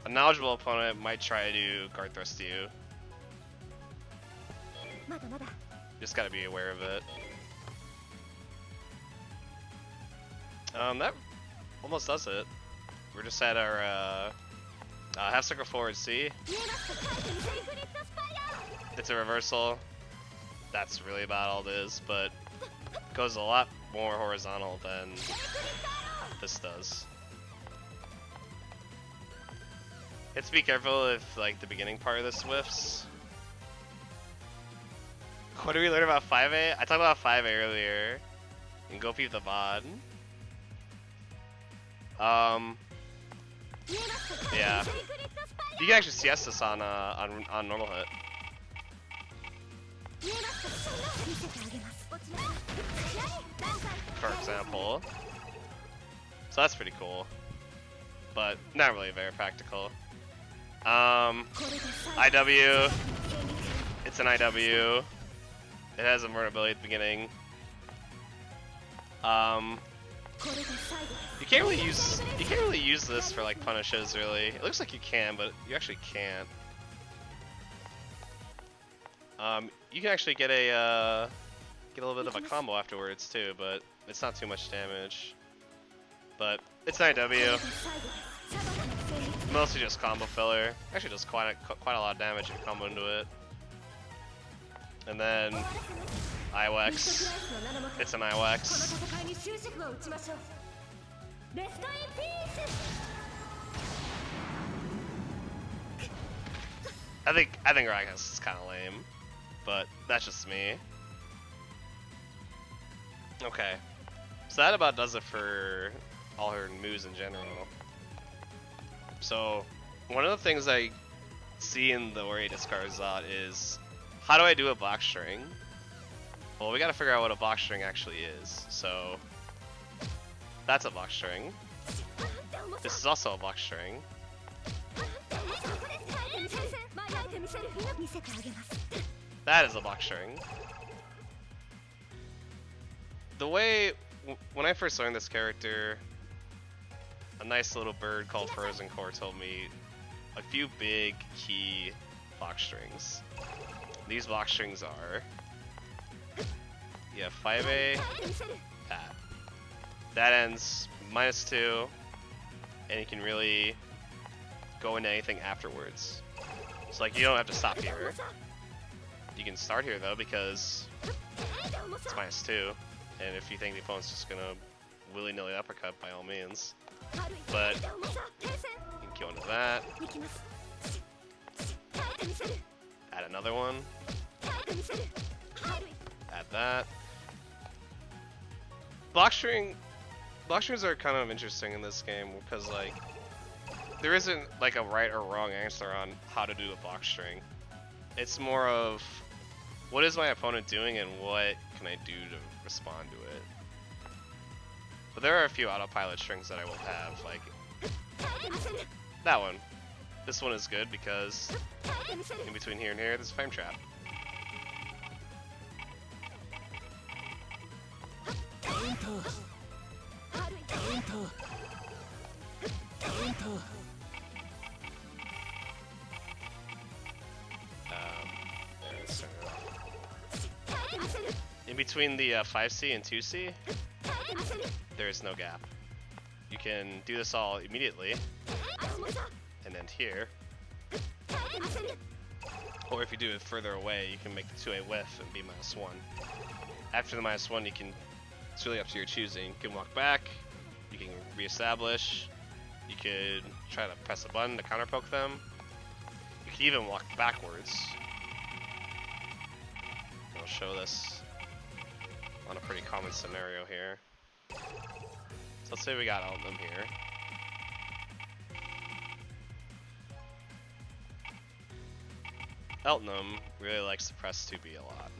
a knowledgeable opponent might try to guard thrust you. Just gotta be aware of it. That almost does it. We're just at our half circle forward C. It's a reversal. That's really about all it is, but goes a lot more horizontal than this does. You have to be careful if like the beginning part of this whiffs. What did we learn about 5A? I talked about 5A earlier. And go peep the VOD. Yeah. You can actually CS this on normal hit. For example. So that's pretty cool. But not really very practical. IW. It's an IW. It has a vulnerability at the beginning. You can't really use this for like punishes really. It looks like you can, but you actually can't. You can actually get a little bit of a combo afterwards too, but it's not too much damage. But it's an IW. Mostly just combo filler. Actually does quite a lot of damage if you combo into it. And then IWX. It's an IWX. I think Ragas is kind of lame, but that's just me. Okay, so that about does it for all her moves in general. So one of the things I see in the Orie discards a lot is, how do I do a block string? Well, we gotta figure out what a block string actually is. So that's a block string. This is also a block string. That is a block string. The way, when I first learned this character, a nice little bird called Frozen Core told me a few big key block strings. These block strings are, you have 5A, that. That ends -2, and you can really go into anything afterwards. So like you don't have to stop here. You can start here though because it's -2, and if you think the opponent's just gonna willy-nilly uppercut, by all means. But you can go into that. Add another one. Add that. Block strings are kind of interesting in this game because like there isn't like a right or wrong answer on how to do a block string. It's more of what is my opponent doing and what can I do to respond to it. But there are a few autopilot strings that I will have, like that one. This one is good because in between here and here there's a frame trap. In between the 5C and 2C, there is no gap. You can do this all immediately, and end here. Or if you do it further away, you can make the 2A whiff and be -1. After the -1, you can, it's really up to your choosing. You can walk back, you you can reestablish. You could try to press a button to counter poke them. You can even walk backwards. I'll show this on a pretty common scenario here. So let's say we got Elton here. Elton really likes to press 2B a lot.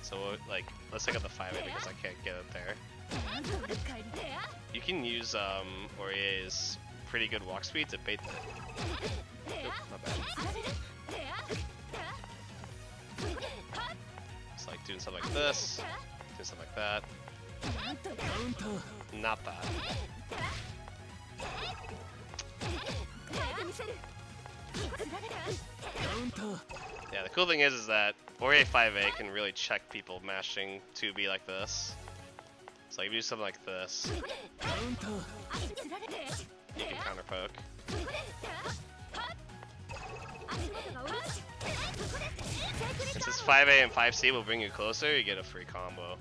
So like, let's take out the 5A because I can't get it there. You can use Orie's pretty good walk speed to bait the... Oop, not bad. It's like doing something like this, doing something like that. Not that. Yeah, the cool thing is that Orie 5A can really check people mashing 2B like this. So you do something like this, you can counter poke. And since 5A and 5C will bring you closer, you get a free combo.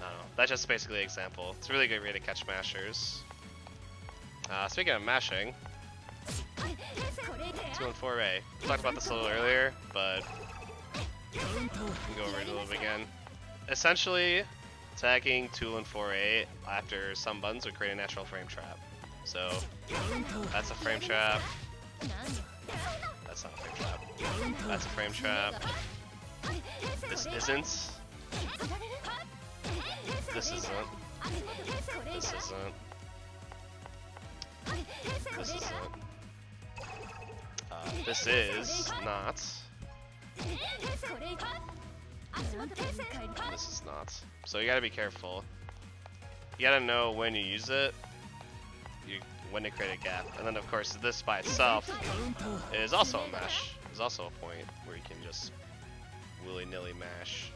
I don't know, that's just basically an example. It's a really good way to catch mashers. Speaking of mashing, 2 and 4A. We talked about this a little earlier, but we can go over it a little bit again. Essentially, attacking 2 and 4A after some buttons would create a natural frame trap. So that's a frame trap. That's not a frame trap. That's a frame trap. This isn't. This isn't. This isn't. This isn't. This is not. This is not. So you gotta be careful. You gotta know when you use it, when to create a gap. And then of course this by itself is also a mash. Is also a point where you can just willy-nilly mash.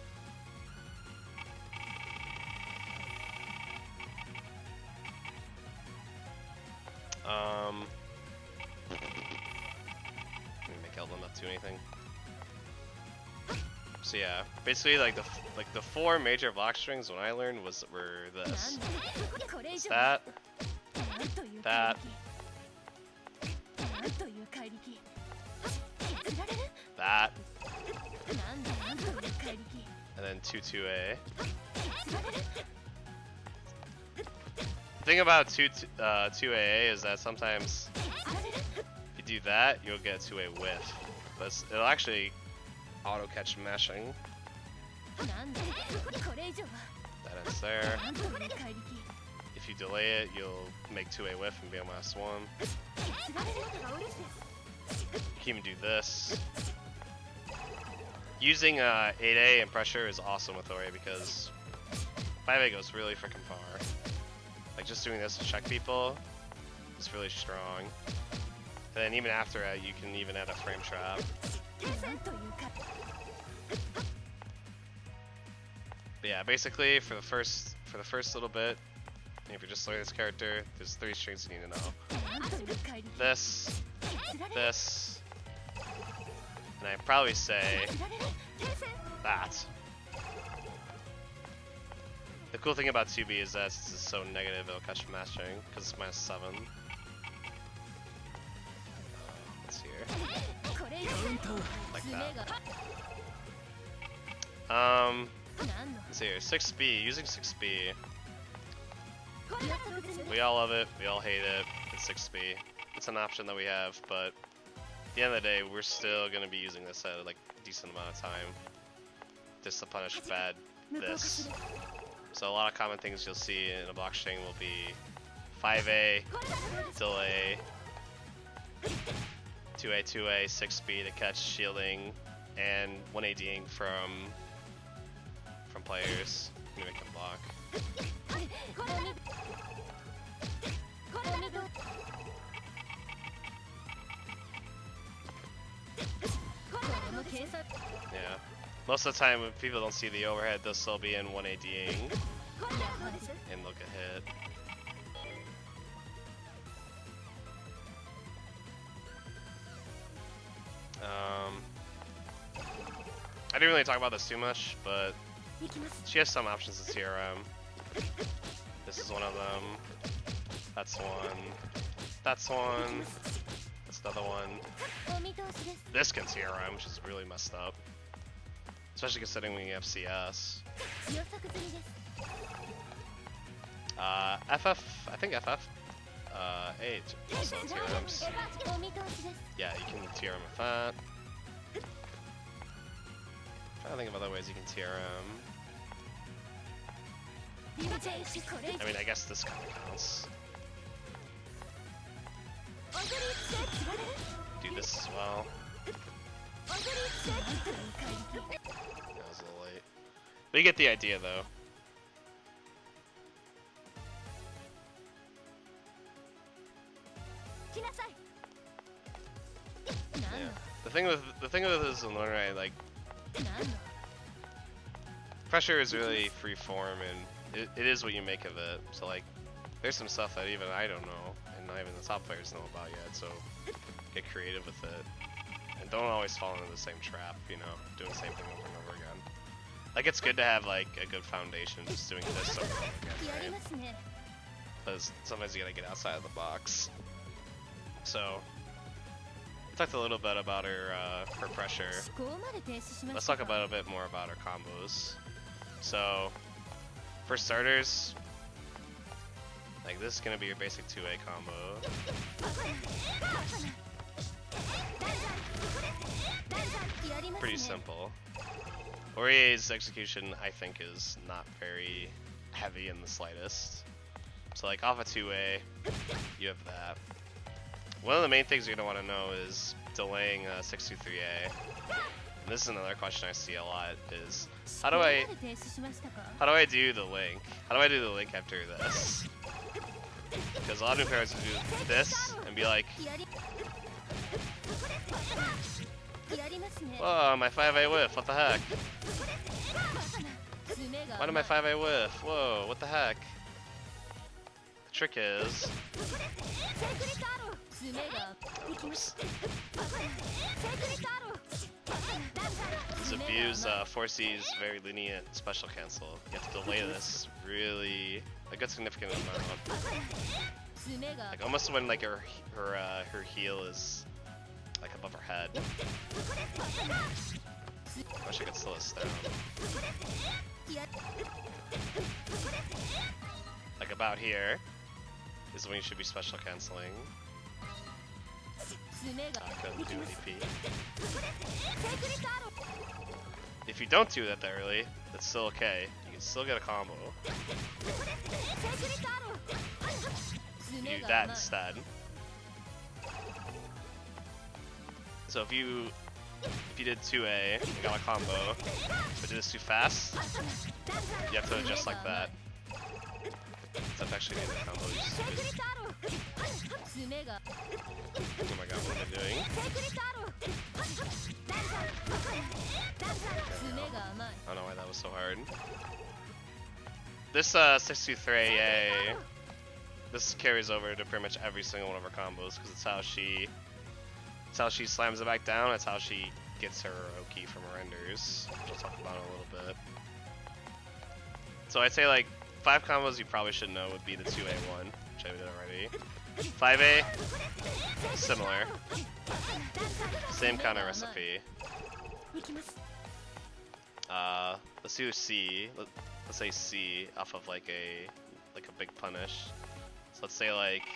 Let me make Elden not do anything. So yeah, basically like the 4 major block strings when I learned were this. It's that, that, that, and then 2-2A. The thing about 2AA is that sometimes if you do that, you'll get 2A whiff. But it'll actually auto catch mashing. That ends there. If you delay it, you'll make 2A whiff and be on -1. You can even do this. Using 8A and pressure is awesome with Orie because 5A goes really freaking far. Like just doing this to check people is really strong. And then even after that, you can even add a frame trap. But yeah, basically for the first little bit, if you're just learning this character, there's 3 strings you need to know. This, this, and I'd probably say that. The cool thing about 2B is that since it's so negative, it'll catch mashing because it's -7. Let's see here. Like that. Let's see here. 6B. Using 6B. We all love it. We all hate it. It's 6B. It's an option that we have, but at the end of the day, we're still gonna be using this at like a decent amount of time, just to punish bad this. So a lot of common things you'll see in a block string will be 5A, delay, 2A, 2A, 6B to catch shielding, and 1ADing from players. Let me make a block. Yeah. Most of the time, when people don't see the overhead, they'll still be in 1ADing and they'll get hit. I didn't really talk about this too much, but She has some options in TRM. This is one of them. That's one. That's one. That's another one. This can TRM, which is really messed up. Especially considering we have CS. FF, I think FF, H also TRMs. Yeah, you can TRM with that. I'm trying to think of other ways you can TRM. I mean, I guess this kind of counts. Do this as well. That was a little late. But you get the idea, though. Yeah. The thing with this in Orie, like, pressure is really free form, and it is what you make of it. So like, there's some stuff that even I don't know, and not even the top players know about yet. So get creative with it, and don't always fall into the same trap. You know, doing the same thing over and over again. Like, it's good to have like a good foundation, just doing this over and over again, right? Because sometimes you gotta get outside of the box. So, we talked a little bit about her pressure. Let's talk about a bit more about her combos. So, for starters, like, this is gonna be your basic 2A combo. Pretty simple. Orie's execution, I think, is not very heavy in the slightest. So like, off a 2A, you have that. One of the main things you're gonna want to know is delaying 623A. And this is another question I see a lot: is how do I do the link? How do I do the link after this? Because a lot of new players will do this and be like, "Whoa, my 5A whiff! What the heck? Why did my 5A whiff? Whoa, what the heck?" The trick is, this abuse 4C's very lenient special cancel. You have to delay this really a good significant amount. Like almost when like her heel is like above her head. I wish I could slow this down. Like about here is when you should be special canceling. I couldn't do an EP. If you don't do that early, that's still okay. You can still get a combo. You do that instead. So if you did 2A and got a combo, but did this too fast, you have to adjust like that. That's actually doing the combo, you stupid. Oh my god, what am I doing? I don't know why that was so hard. This 623A, this carries over to pretty much every single one of her combos because it's how she slams it back down. It's how she gets her Oki from her renders, which I'll talk about in a little bit. So I'd say like 5 combos you probably should know would be the 2A one, which I did already. 5A, similar. Same kind of recipe. Let's do C. Let's say C off of like a big punish. So let's say like,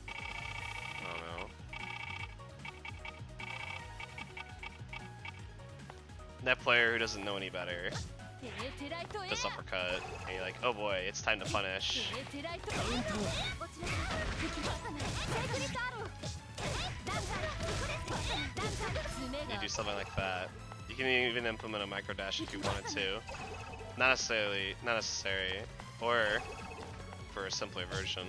I don't know. That player who doesn't know any better. This uppercut, and you're like, oh boy, it's time to punish. You do something like that. You can even implement a micro dash if you wanted to. Not necessary. Or for a simpler version,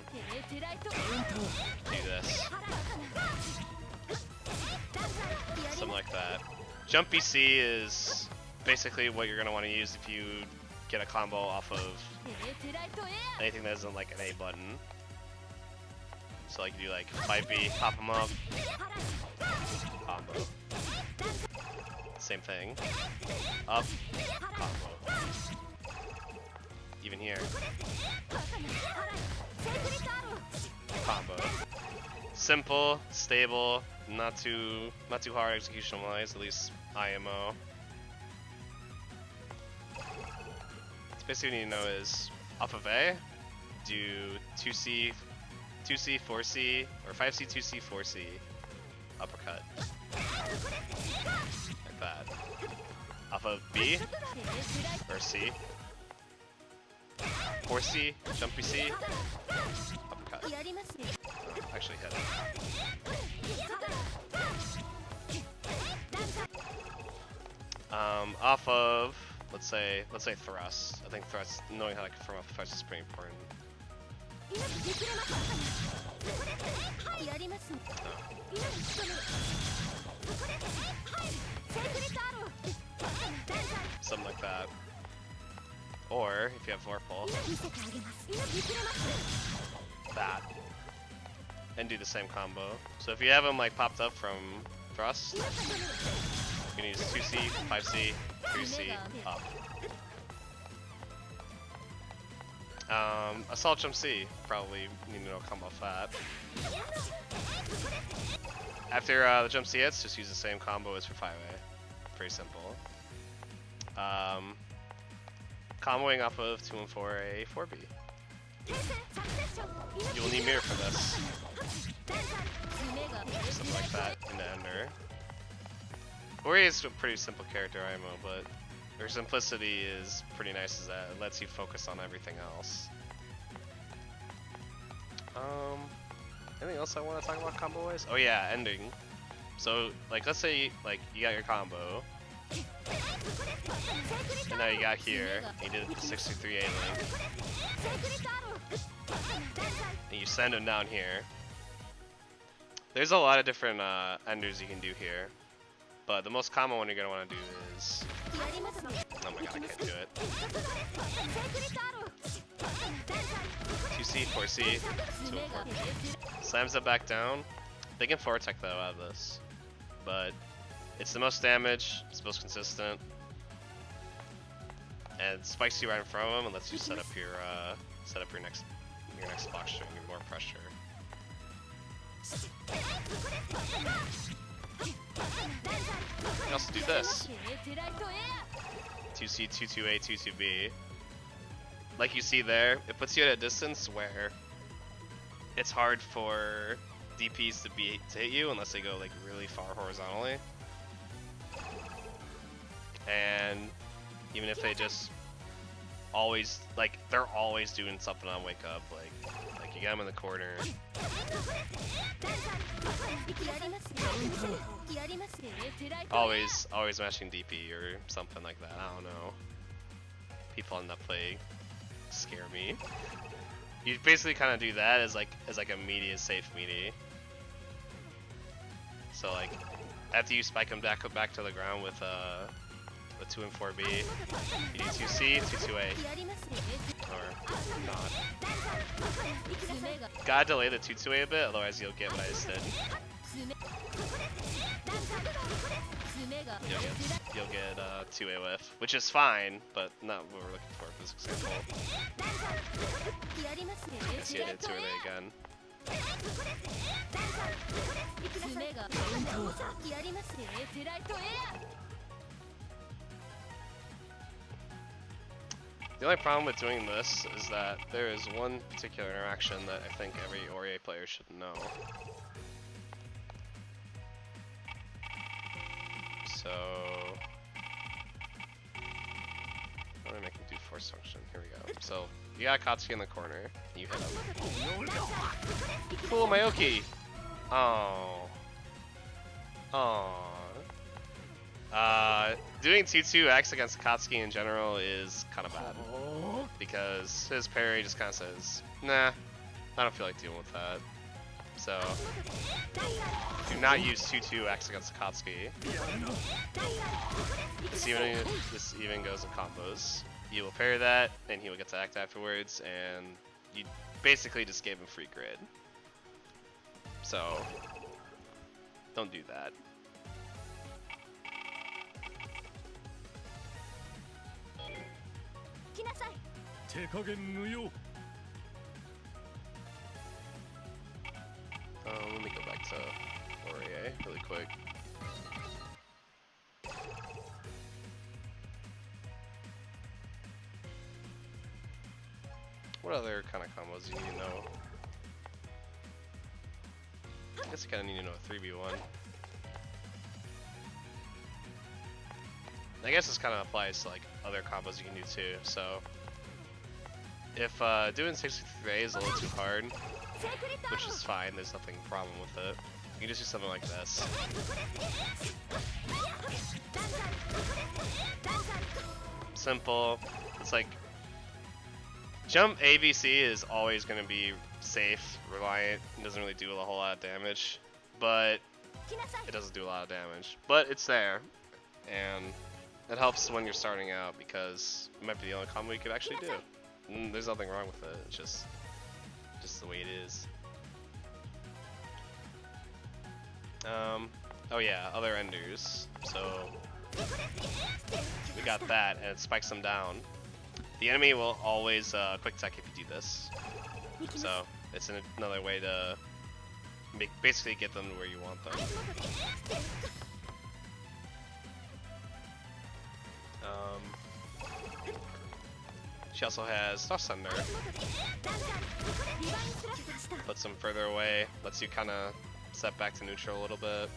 do this. Something like that. Jump BC is basically what you're gonna want to use if you get a combo off of anything that isn't like an A button. So like you do like 5B, pop them up, combo. Same thing. Up, combo. Even here. Combo. Simple, stable, not too hard execution wise, at least IMO. So basically what you need to know is off of A, do 2C, 4C, or 5C, 2C, 4C, uppercut. Like that. Off of B, or C, 4C, jumpy C, uppercut. Oh, actually hit it. Off of, let's say thrust. I think thrust, knowing how to confirm off thrust is pretty important. Something like that. Or, if you have Vorpal, that. And do the same combo. So if you have them like popped up from thrust, you can use 2C, 5C, 3C, up. Assault jump C, probably need to know combo off that. After the jump C hits, just use the same combo as for 5A. Pretty simple. Comboing off of 2 and 4A, 4B. You will need mirror for this. Something like that into Ender. Orie is a pretty simple character IMO, but her simplicity is pretty nice, is that it lets you focus on everything else. Anything else I want to talk about combo wise? Oh yeah, ending. So like let's say like you got your combo. And now you got here, and you did the 63A link. And you send him down here. There's a lot of different enders you can do here. But the most common one you're going to want to do is... Oh my god, I can't do it. 2C, 4C, 2 and 4B. Slams it back down. They can forward tech though out of this. But it's the most damage, it's the most consistent. And spikes you right in front of him and lets you set up your next box string, your more pressure. You can also do this. 2C, 22A, 22B. Like you see there, it puts you at a distance where it's hard for DPs to hit you unless they go like really far horizontally. And even if they just always, like, they're always doing something on wake up, like you got them in the corner. Always mashing DP or something like that, I don't know. People on that play scare me. You basically kind of do that as like a meaty, safe meaty. So like, after you spike them back to the ground with 2 and 4B, you do 2C, 2A, or not. Gotta delay the 2-2A a bit, otherwise you'll get what I just did. You'll get 2A whiff, which is fine, but not what we're looking for this example. I guess you did it too early again. The only problem with doing this is that there is one particular interaction that I think every Orie player should know. So, I'm gonna make him do force function. Here we go. So, you got Akatsuki in the corner. You hit him. Cool, Mayoki! Oh. Doing 2-2X against Akatsuki in general is kind of bad. Because his parry just kind of says, nah, I don't feel like dealing with that. So, do not use 2-2X against Akatsuki. This even goes in combos. You will parry that, and he will get to act afterwards, and you basically just gave him free grid. So, don't do that. Let me go back to Orie really quick. What other kind of combos do you need to know? I guess you kind of need to know a 3v1. I guess this kind of applies to like other combos you can do too. So if doing 63A is a little too hard, which is fine, there's nothing problem with it. You can just do something like this. Simple. It's like jump ABC is always going to be safe, reliant, it doesn't really do a whole lot of damage, but it doesn't do a lot of damage. But it's there, and it helps when you're starting out because it might be the only combo you could actually do. And there's nothing wrong with it, it's just the way it is. Oh yeah, other enders. So we got that, and it spikes them down. The enemy will always quick tech if you do this. So it's another way to basically get them to where you want them. She also has Stuff Sender. Puts them further away, lets you kind of set back to neutral a little bit.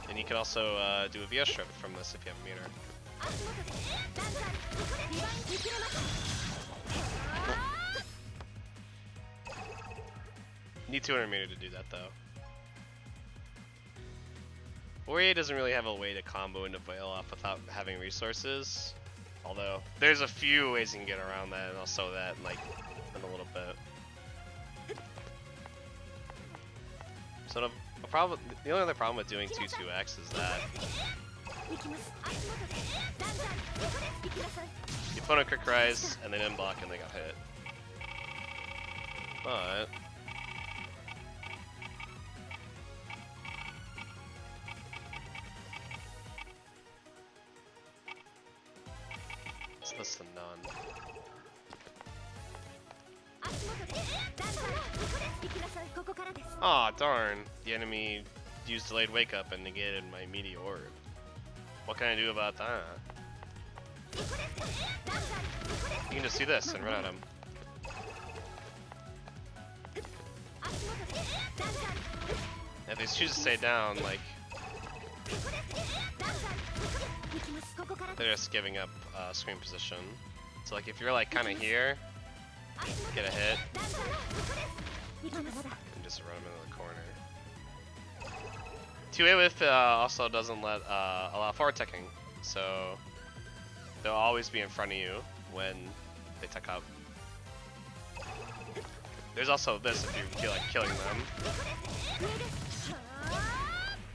And you can also do a VS strip from this if you have a meter. Need 200 meter to do that though. Orie doesn't really have a way to combo into Veil off without having resources. Although there's a few ways you can get around that, and I'll show that in a little bit. So the only other problem with doing 2-2x is that you put on quick rise and they didn't block and they got hit. But it's less than none. Aw, darn. The enemy used delayed wake up and negated my meteor orb. What can I do about that? You can just do this and run at him. If they choose to stay down, like, they're just giving up screen position. So like if you're like kind of here, get a hit, and just run them into the corner. 2A with also doesn't allow forward teching, so they'll always be in front of you when they tech up. There's also this if you feel like killing them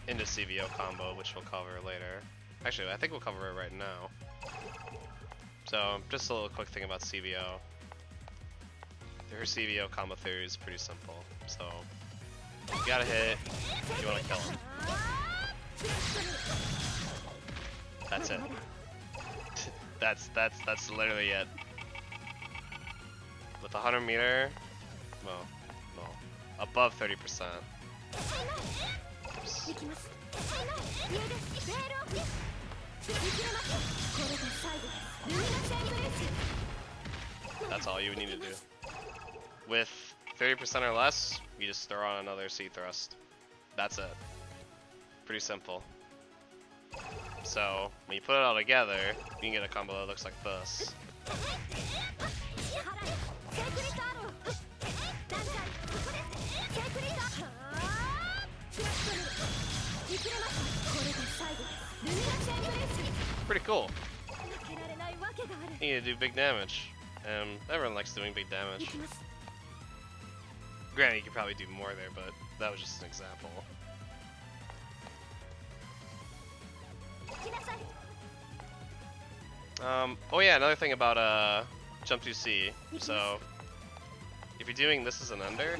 into CVO combo, which we'll cover later. Actually, I think we'll cover it right now. So, just a little quick thing about CVO. Her CVO combo theory is pretty simple. So, you gotta hit, you wanna kill him. That's it. that's literally it. With 100 meter, well, above 30%. Oops. That's all you would need to do. With 30% or less, you just throw on another C thrust. That's it. Pretty simple. So, when you put it all together, you can get a combo that looks like this. Pretty cool. You need to do big damage. Everyone likes doing big damage. Granted, you could probably do more there, but that was just an example. Oh yeah, another thing about jump to C. So, if you're doing this as an under,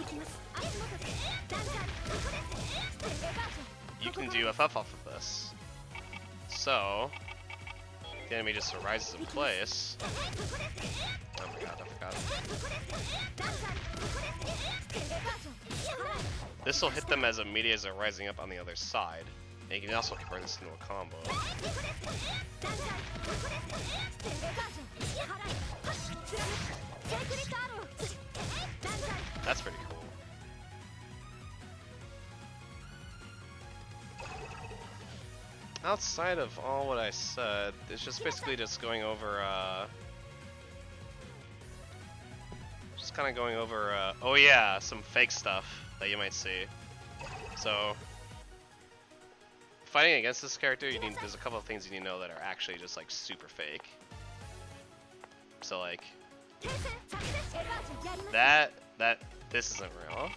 you can do FF off of this. So, the enemy just arises in place. Oh my god, I forgot. This will hit them as immediate as they're rising up on the other side. And you can also convert this into a combo. That's pretty cool. Outside of all what I said, it's just basically just going over, just kind of going over, oh yeah, some fake stuff that you might see. So, fighting against this character, there's a couple of things you need to know that are actually just like super fake. So like, this isn't real.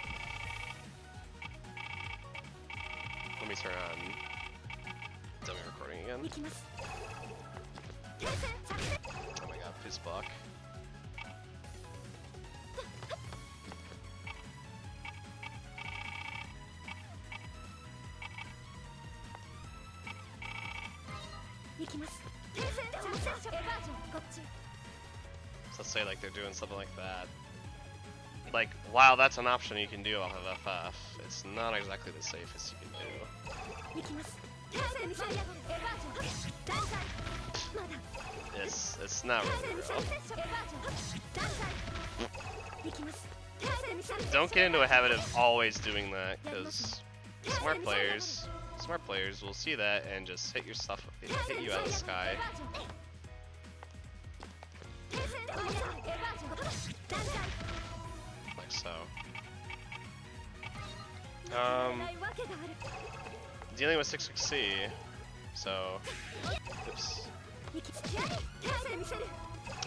Let me turn on dummy recording again. Oh my god, please block. So let's say like they're doing something like that. Like, wow, that's an option you can do off of FF. It's not exactly the safest you can do. It's not really real. Don't get into a habit of always doing that, because smart players will see that and just hit your stuff, hit you out of the sky. Like so. Dealing with 6-6C, so, oops.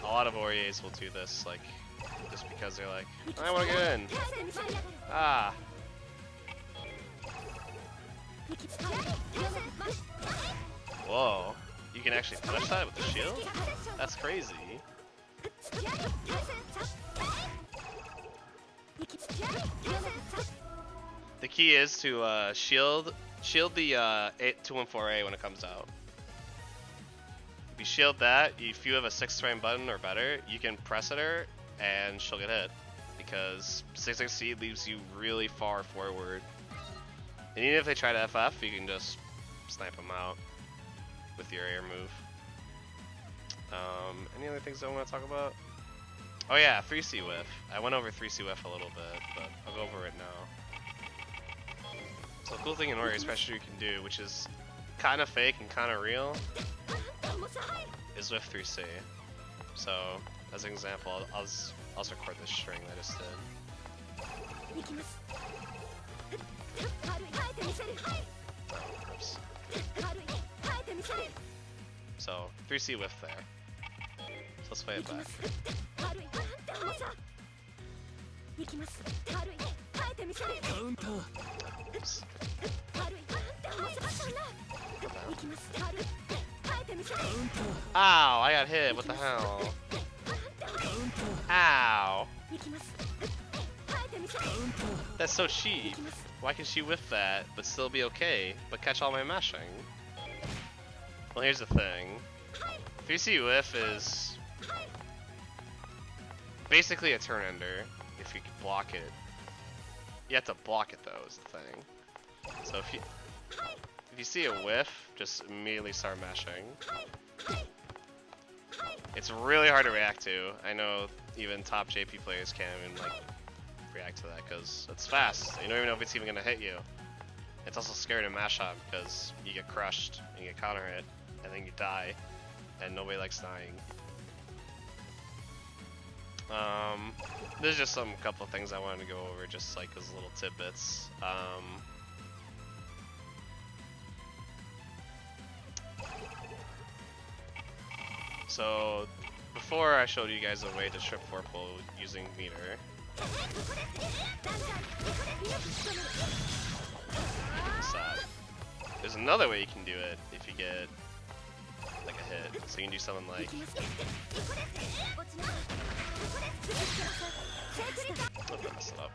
A lot of Ories will do this, like, just because they're like, I want to get in. Ah. Whoa, you can actually punish that with the shield? That's crazy. The key is to shield the 214A when it comes out. If you shield that, if you have a 6-frame button or better, you can press at her and she'll get hit. Because 6-6C leaves you really far forward. And even if they try to FF, you can just snipe them out with your air move. Any other things I want to talk about? Oh yeah, 3C whiff. I went over 3C whiff a little bit, but I'll go over it now. So the cool thing in Orie especially you can do, which is kind of fake and kind of real, is with 3C. So, as an example, I'll record this string that I just did. Oh, oops. So, 3C whiff there. So let's play it back. Oops. Ow, I got hit, what the hell? Ow. That's so cheap. Why can she whiff that, but still be okay, but catch all my mashing? Well, here's the thing. 3C whiff is basically a turn ender, if you can block it. You have to block it though, is the thing. So if you see a whiff, just immediately start mashing. It's really hard to react to. I know even top JP players can't even like react to that because it's fast. You don't even know if it's even gonna hit you. It's also scary to mash on because you get crushed and you get counter hit and then you die, and nobody likes dying. There's just a couple of things I wanted to go over, just like as little tidbits. So before I showed you guys a way to strip Vorpal using meter. There's another way you can do it if you get like a hit. So you can do something like oh, I messed it up.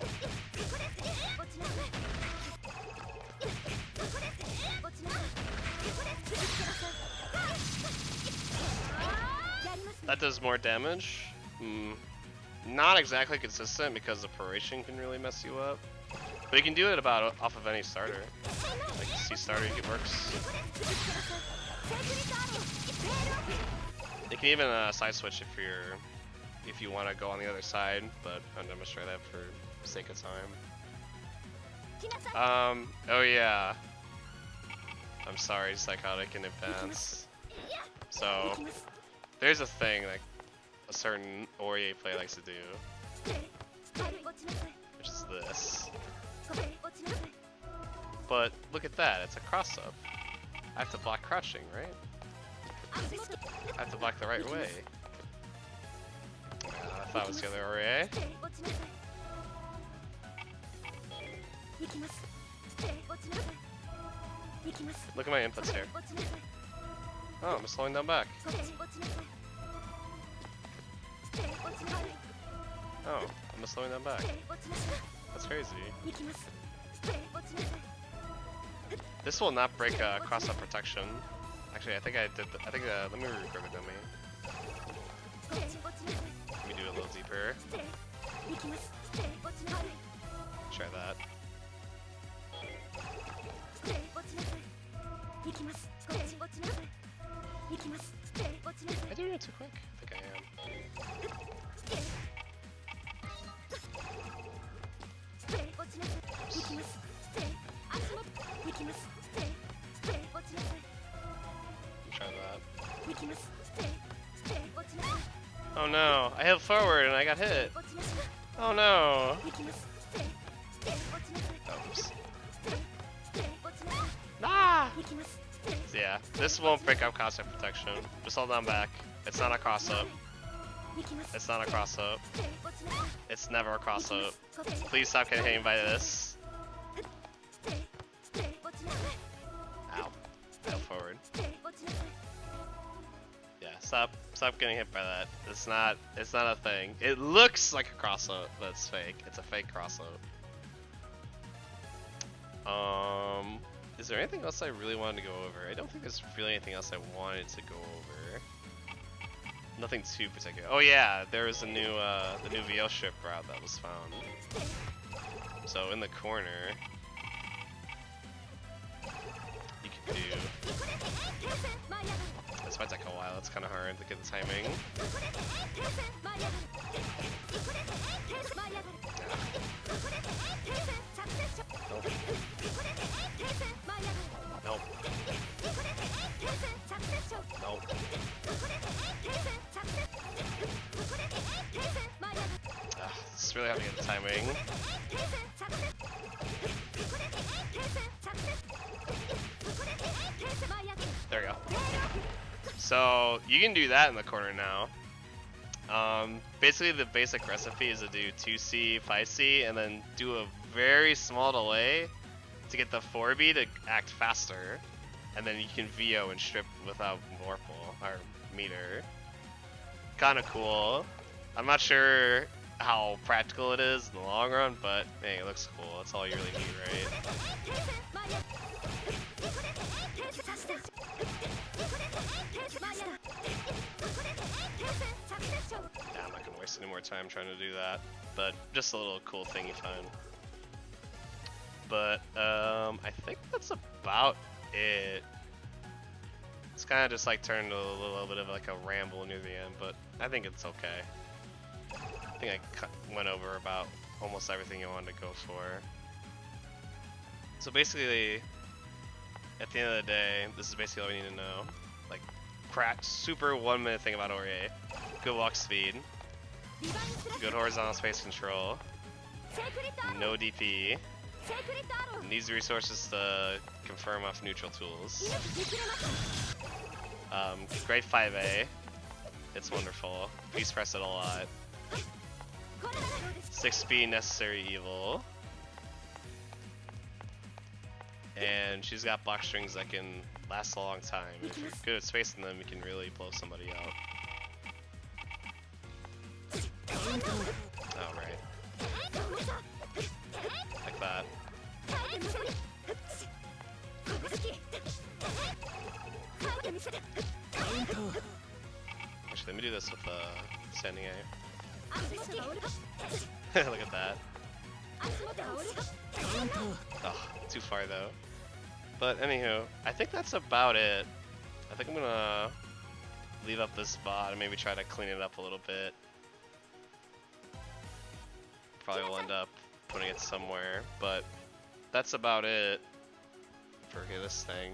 That does more damage. Not exactly consistent because the proration can really mess you up. But you can do it about off of any starter. Like C starter, it works. You can even side switch if you want to go on the other side, but I'll demonstrate that for sake of time. Oh yeah. I'm sorry, psychotic in advance. So, there's a thing that a certain Orie player likes to do, which is this. But look at that, it's a cross up. I have to block crouching, right? I have to block the right way. I thought it was the other Orie. Look at my inputs here. Oh, I'm slowing down back. Oh, I'm slowing down back. That's crazy. This will not break cross-up protection. Actually, I think I did. Let me regrab it, dummy. Let me do it a little deeper. Try that. Am I doing it too quick? I think I am. Try that. Oh no, I hit forward and I got hit. Oh no. Oops. Ah! Yeah, this won't break up cross-up protection. Just hold on back. It's not a cross-up. It's not a cross-up. It's never a cross-up. Please stop getting hit by this. Ow. Fell forward. Yeah, stop getting hit by that. It's not a thing. It looks like a cross-up, but it's fake. It's a fake cross-up. Is there anything else I really wanted to go over? I don't think there's really anything else I wanted to go over. Nothing too particular. Oh yeah, there was a new the new VL ship route that was found. So in the corner, you can do. This might take a while. It's kind of hard to get the timing. Nope. Nope. Nope. This is really hard to get the timing. There we go. So you can do that in the corner now. Basically the basic recipe is to do 2C, 5C, and then do a very small delay to get the 4B to act faster, and then you can VO and strip without Vorpal or meter. Kinda cool. I'm not sure how practical it is in the long run, but hey, it looks cool. That's all you really need, right? Yeah, I'm not gonna waste any more time trying to do that, but just a little cool thing you find. But I think that's about it. It's kind of just like turned a little bit of like a ramble near the end, but I think it's okay. I think I went over about almost everything I wanted to go for. So basically, at the end of the day, this is basically all we need to know. Like, super 1 minute thing about Orie. Good walk speed. Good horizontal space control. No DP. Needs resources to confirm off neutral tools. Great 5A. It's wonderful. Please press it a lot. 6 speed necessary evil. And she's got Blockstrings that can last a long time. If you're good at spacing them, you can really blow somebody out. Oh, right. Like that. Actually, let me do this with standing A. Look at that. Oh, too far though. But anywho, I think that's about it. I think I'm gonna leave up this VOD and maybe try to clean it up a little bit. Probably will end up putting it somewhere, but that's about it for this thing.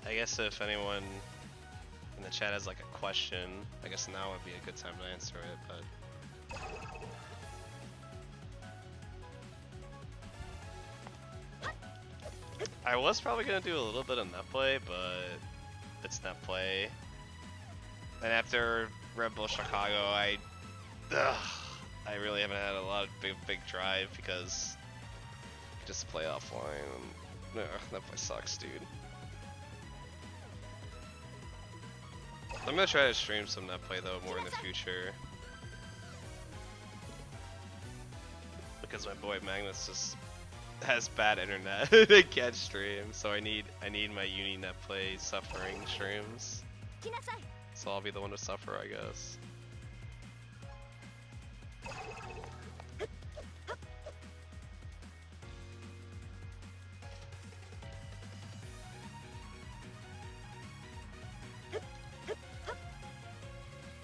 I guess if anyone in the chat has like a question, I guess now would be a good time to answer it, but I was probably gonna do a little bit of net play, but it's net play. And after Red Bull Chicago, I really haven't had a lot of big drive because just play offline. And, that play sucks, dude. I'm gonna try to stream some net play though more in the future, because my boy Magnus just has bad internet. They can't stream, so I need my uni net play suffering streams. So I'll be the one to suffer, I guess.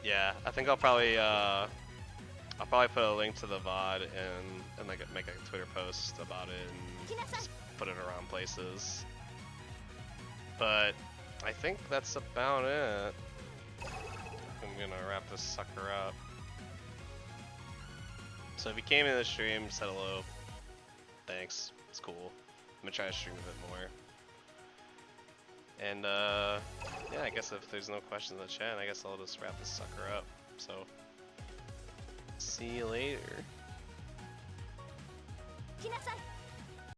Yeah, I think I'll probably put a link to the VOD and like make a Twitter post about it and just put it around places. But I think that's about it. I'm gonna wrap this sucker up. So if you came in the stream, said hello, thanks, it's cool. I'm gonna try to stream a bit more. And yeah, I guess if there's no questions in the chat, I guess I'll just wrap this sucker up. So, see you later.